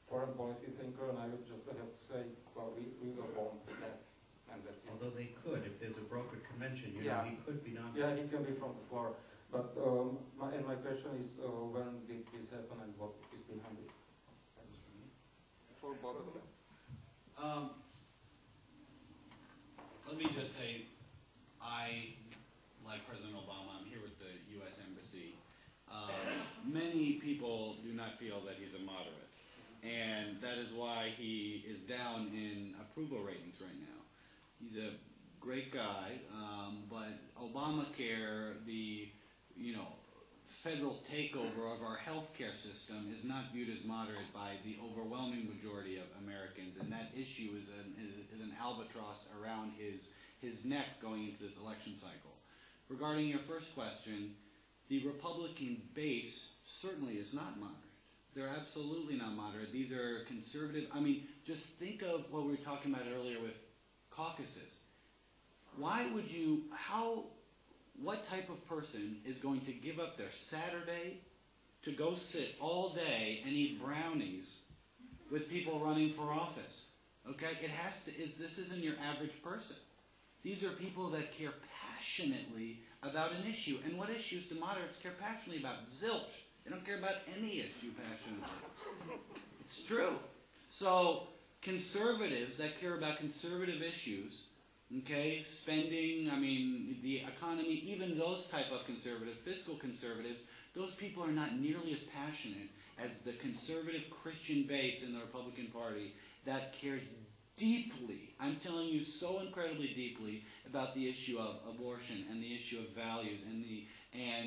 foreign policy thinker, and I would just have to say, well, we will bomb that. And that's it. Although they could, if there's a brokered convention, you know, he could be nominated. Yeah, he can be from the floor. But my question is, when did this happen and what is behind it? For both of them. Let me just say, I, like President Obama, I'm here with the U.S. Embassy. Many people do not feel that he's a moderate. And that is why he is down in approval ratings right now. He's a great guy, but Obamacare, the federal takeover of our healthcare system, is not viewed as moderate by the overwhelming majority of Americans, and that issue is an albatross around his neck going into this election cycle. Regarding your first question, the Republican base certainly is not moderate. They're absolutely not moderate. These are conservative. I mean, just think of what we were talking about earlier with caucuses. Why would you, what type of person is going to give up their Saturday to go sit all day and eat brownies with people running for office? Okay? This isn't your average person. These are people that care passionately about an issue. And what issues do moderates care passionately about? Zilch. They don't care about any issue passionately. It's true. So conservatives that care about conservative issues, okay, spending, I mean, the economy, even those type of conservative, fiscal conservatives, those people are not nearly as passionate as the conservative Christian base in the Republican Party that cares deeply, I'm telling you so incredibly deeply, about the issue of abortion and the issue of values and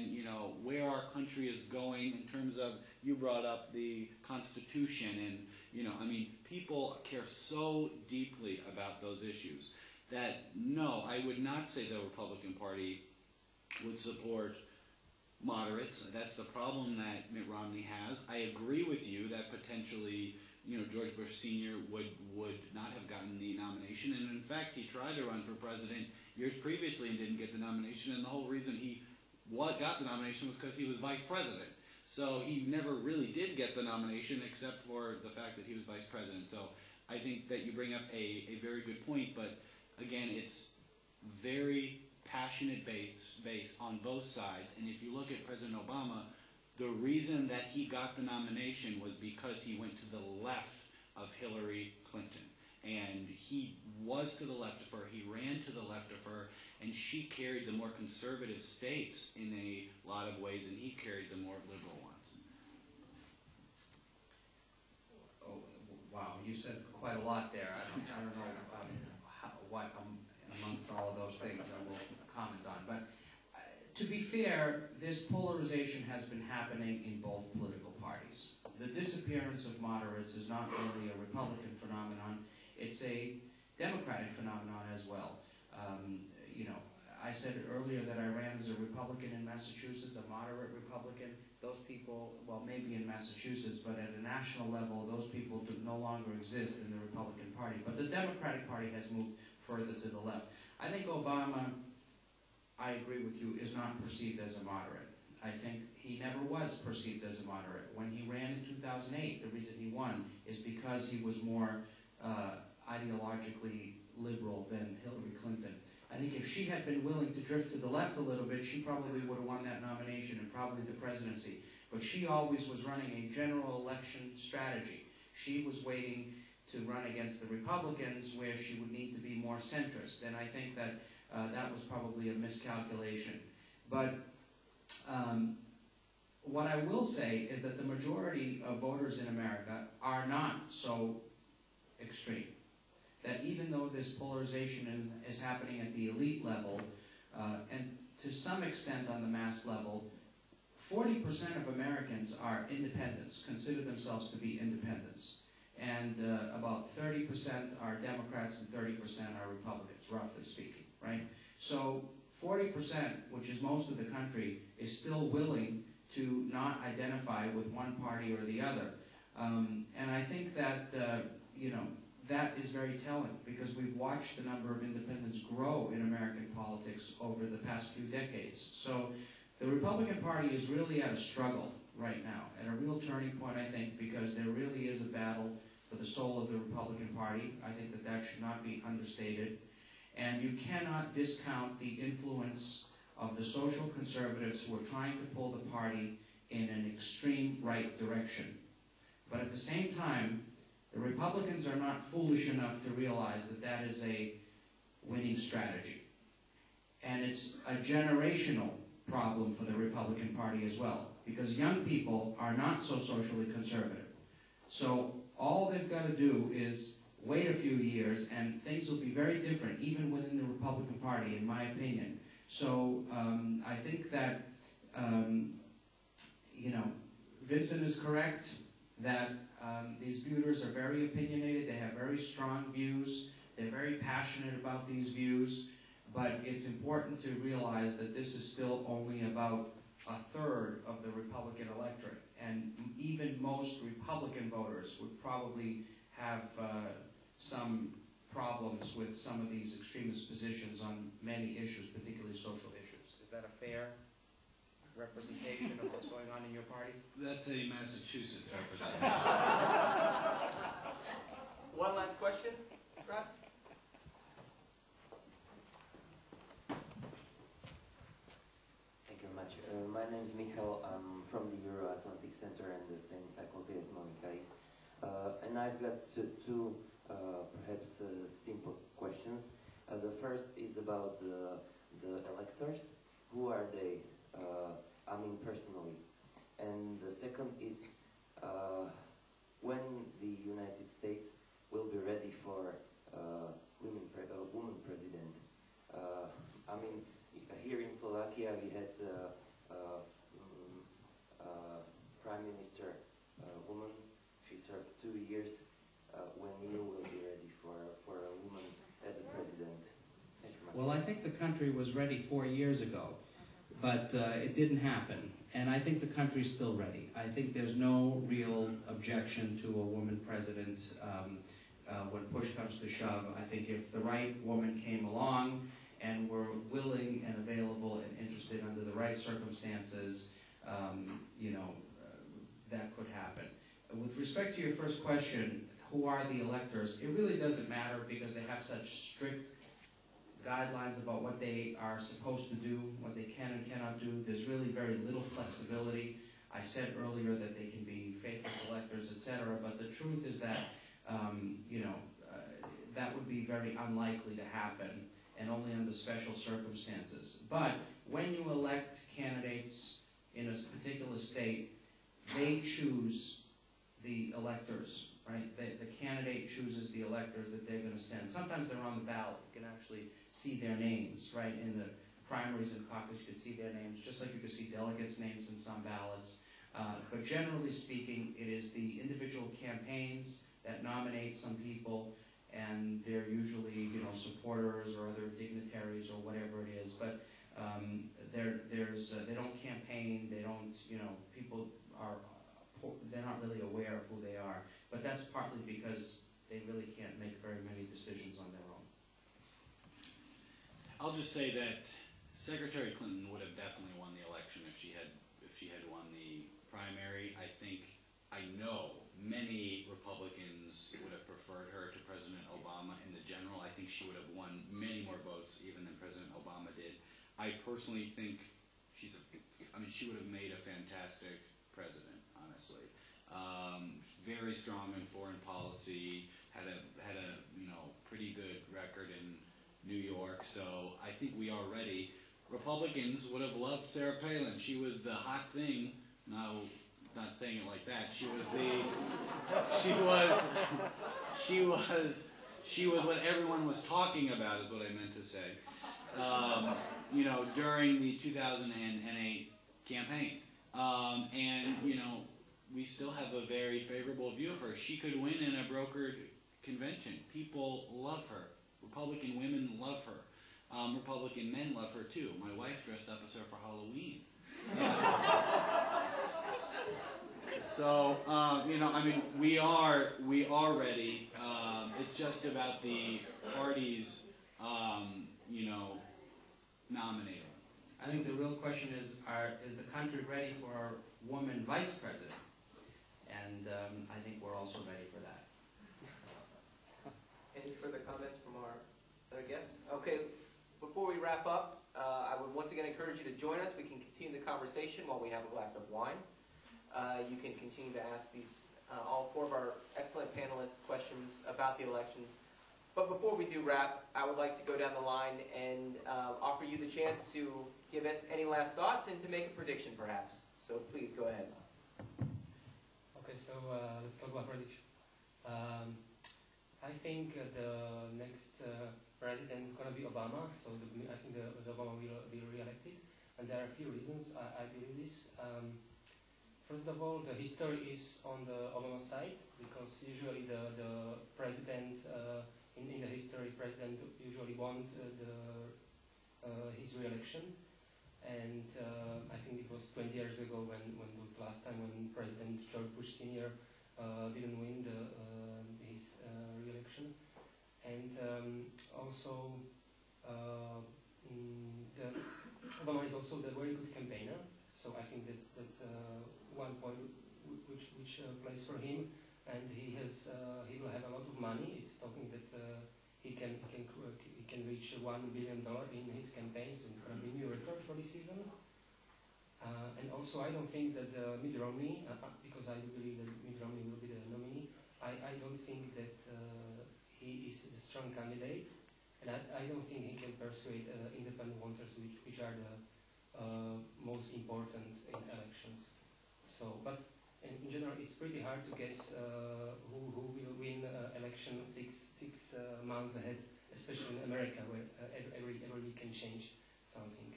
you know, where our country is going in terms of, you brought up the Constitution, and you know, I mean, people care so deeply about those issues that no, I would not say the Republican Party would support moderates. That's the problem that Mitt Romney has. I agree with you that potentially, you know, George Bush Sr. would not have gotten the nomination, and in fact, he tried to run for president years previously and didn't get the nomination, and the whole reason he got the nomination was because he was vice president. So he never really did get the nomination except for the fact that he was vice president. So I think that you bring up a very good point, but again, it's very passionate base on both sides. And if you look at President Obama, the reason that he got the nomination was because he went to the left of Hillary Clinton. And he was to the left of her, he ran to the left of her, and she carried the more conservative states in a lot of ways, and he carried the more liberal ones. Oh, wow, you said quite a lot there. I don't know what amongst all of those things I will comment on. But to be fair, this polarization has been happening in both political parties. The disappearance of moderates is not only a Republican phenomenon, it's a Democratic phenomenon as well. You know, I said earlier that I ran as a Republican in Massachusetts, a moderate Republican. Those people, well, maybe in Massachusetts, but at a national level, those people no longer exist in the Republican Party. But the Democratic Party has moved further to the left. I think Obama, I agree with you, is not perceived as a moderate. I think he never was perceived as a moderate. When he ran in 2008, the reason he won is because he was more ideologically liberal than Hillary Clinton. I think if she had been willing to drift to the left a little bit, she probably would have won that nomination and probably the presidency. But she always was running a general election strategy. She was waiting to run against the Republicans where she would need to be more centrist. And I think that that was probably a miscalculation. But what I will say is that the majority of voters in America are not so extreme. That even though this polarization is happening at the elite level, and to some extent on the mass level, 40% of Americans are independents, consider themselves to be independents. And about 30% are Democrats and 30% are Republicans, roughly speaking, right? So 40%, which is most of the country, is still willing to not identify with one party or the other. And I think that, you know, that is very telling because we've watched the number of independents grow in American politics over the past few decades. So the Republican Party is really at a struggle right now, at a real turning point, I think, because there really is a battle for the soul of the Republican Party. I think that that should not be understated. And you cannot discount the influence of the social conservatives who are trying to pull the party in an extreme right direction. But at the same time, the Republicans are not foolish enough to realize that that is a winning strategy. And it's a generational problem for the Republican Party as well, because young people are not so socially conservative. So all they've got to do is wait a few years and things will be very different, even within the Republican Party, in my opinion. So I think that, you know, Vincent is correct that these voters are very opinionated, they have very strong views, they're very passionate about these views, but it's important to realize that this is still only about a third of the Republican electorate. And even even most Republican voters would probably have some problems with some of these extremist positions on many issues, particularly social issues. Is that a fair representation of what's going on in your party? That's a Massachusetts representation. One last question, perhaps? Thank you very much. My name is Michal. I'm from the Euro-Atlantic Center and the same faculty as Monica is. And I've got two perhaps simple questions. The first is about the electors. Who are they? I mean personally. And the second is when the United States will be ready for woman president. I mean, here in Slovakia we had Prime Minister woman. She served 2 years. When you will be ready for a woman as a president? Thank you much. Well, I think the country was ready 4 years ago, but it didn't happen. And I think the country's still ready. I think there's no real objection to a woman president when push comes to shove. I think if the right woman came along and were willing and available and interested under the right circumstances, that could happen. With respect to your first question, who are the electors? It really doesn't matter because they have such strict guidelines about what they are supposed to do, what they can and cannot do. There's really very little flexibility. I said earlier that they can be faithless electors, etc. But the truth is that, that would be very unlikely to happen, and only under special circumstances. But when you elect candidates in a particular state, they choose the electors, right? The candidate chooses the electors that they're going to send. Sometimes they're on the ballot. You can actually see their names, right? In the primaries and caucuses, you can see their names, just like you can see delegates' names in some ballots. But generally speaking, it is the individual campaigns that nominate some people, and they're usually, supporters or other dignitaries or whatever it is. But they don't campaign. They don't, people are. They're not really aware of who they are. But that's partly because they really can't make very many decisions on their own. I'll just say that Secretary Clinton would have definitely won the election if she had won the primary. I know many Republicans would have preferred her to President Obama in the general. I think she would have won many more votes even than President Obama did. I personally think she would have made a fantastic president, honestly. Very strong in foreign policy, had a pretty good record in New York, so I think we are ready. Republicans would have loved Sarah Palin. She was the hot thing. No, not saying it like that. She was what everyone was talking about, is what I meant to say. During the 2008 campaign. We still have a very favorable view of her. She could win in a brokered convention. People love her. Republican women love her. Republican men love her too. My wife dressed up as her for Halloween. So, we are ready. It's just about the parties, nominating. I think the real question is the country ready for a woman vice president? And I think we're also ready for that. Any further comments from our other guests? Okay, before we wrap up, I would once again encourage you to join us. We can continue the conversation while we have a glass of wine. You can continue to ask all four of our excellent panelists questions about the elections. But before we do wrap, I would like to go down the line and offer you the chance to give us any last thoughts and to make a prediction, perhaps. So please go ahead. Okay, so let's talk about predictions. I think the next president is going to be Obama, so I think the Obama will be re-elected. And there are a few reasons I believe this. First of all, the history is on the Obama side, because usually the president, in the history, president usually won his re-election. And I think it was 20 years ago when it was the last time when President George Bush Sr. Didn't win his re-election. And also, Obama is also a very good campaigner. So I think that's one point which plays for him. And he will have a lot of money. It's talking that he can reach $1 billion in his campaign, so it's going to be a new record for this season. And also, I don't think that Mitt Romney, because I do believe that Mitt Romney will be the nominee, I don't think that he is a strong candidate, and I don't think he can persuade independent voters, which are the most important in elections. So, but in general, it's pretty hard to guess who will win election six months ahead, especially in America, where every week can change something.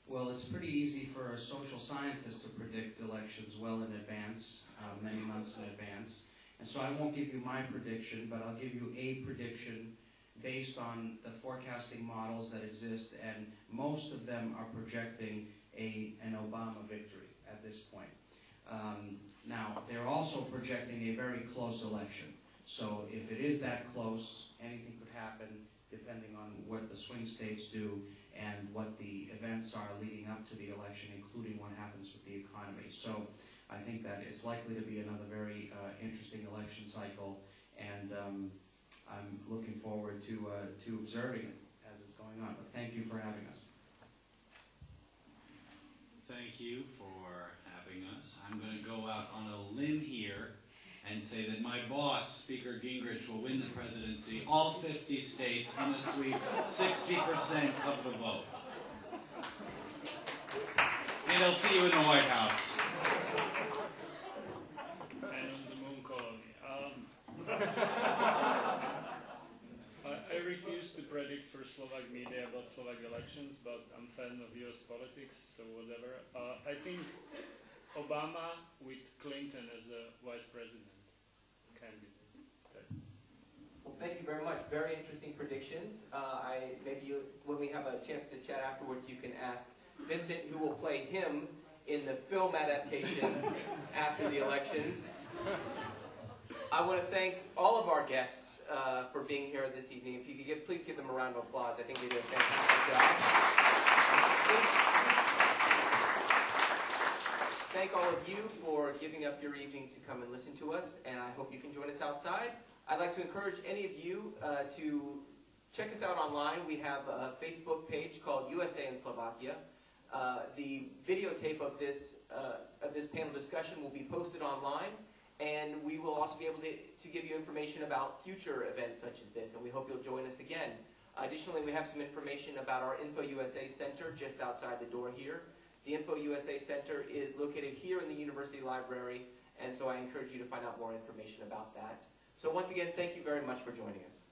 Well, it's pretty easy for a social scientist to predict elections well in advance, many months in advance. And so I won't give you my prediction, but I'll give you a prediction based on the forecasting models that exist, and most of them are projecting an Obama victory at this point. Now, they're also projecting a very close election. So if it is that close, anything could happen depending on what the swing states do and what the events are leading up to the election, including what happens with the economy. So I think that it's likely to be another very interesting election cycle, and I'm looking forward to observing it as it's going on. But thank you for having us. Thank you for having us. I'm going to go out on a limb here and say that my boss, Speaker Gingrich, will win the presidency, all 50 states in a sweep, 60% of the vote. And I'll see you in the White House. And on the moon colony. I refuse to predict for Slovak media about Slovak elections, but I'm a fan of US politics, so whatever. I think Obama with Clinton as a vice president candidate. Well, thank you very much. Very interesting predictions. When we have a chance to chat afterwards, you can ask Vincent, who will play him in the film adaptation after the elections. I want to thank all of our guests for being here this evening. If you could please give them a round of applause. I think they did a fantastic job. Thank all of you for giving up your evening to come and listen to us, and I hope you can join us outside. I'd like to encourage any of you to check us out online. We have a Facebook page called USA in Slovakia. The videotape of this panel discussion will be posted online, and we will also be able to give you information about future events such as this, and we hope you'll join us again. Additionally, we have some information about our Info USA Center just outside the door here. The Info USA Center is located here in the University Library, and so I encourage you to find out more information about that. So once again, thank you very much for joining us.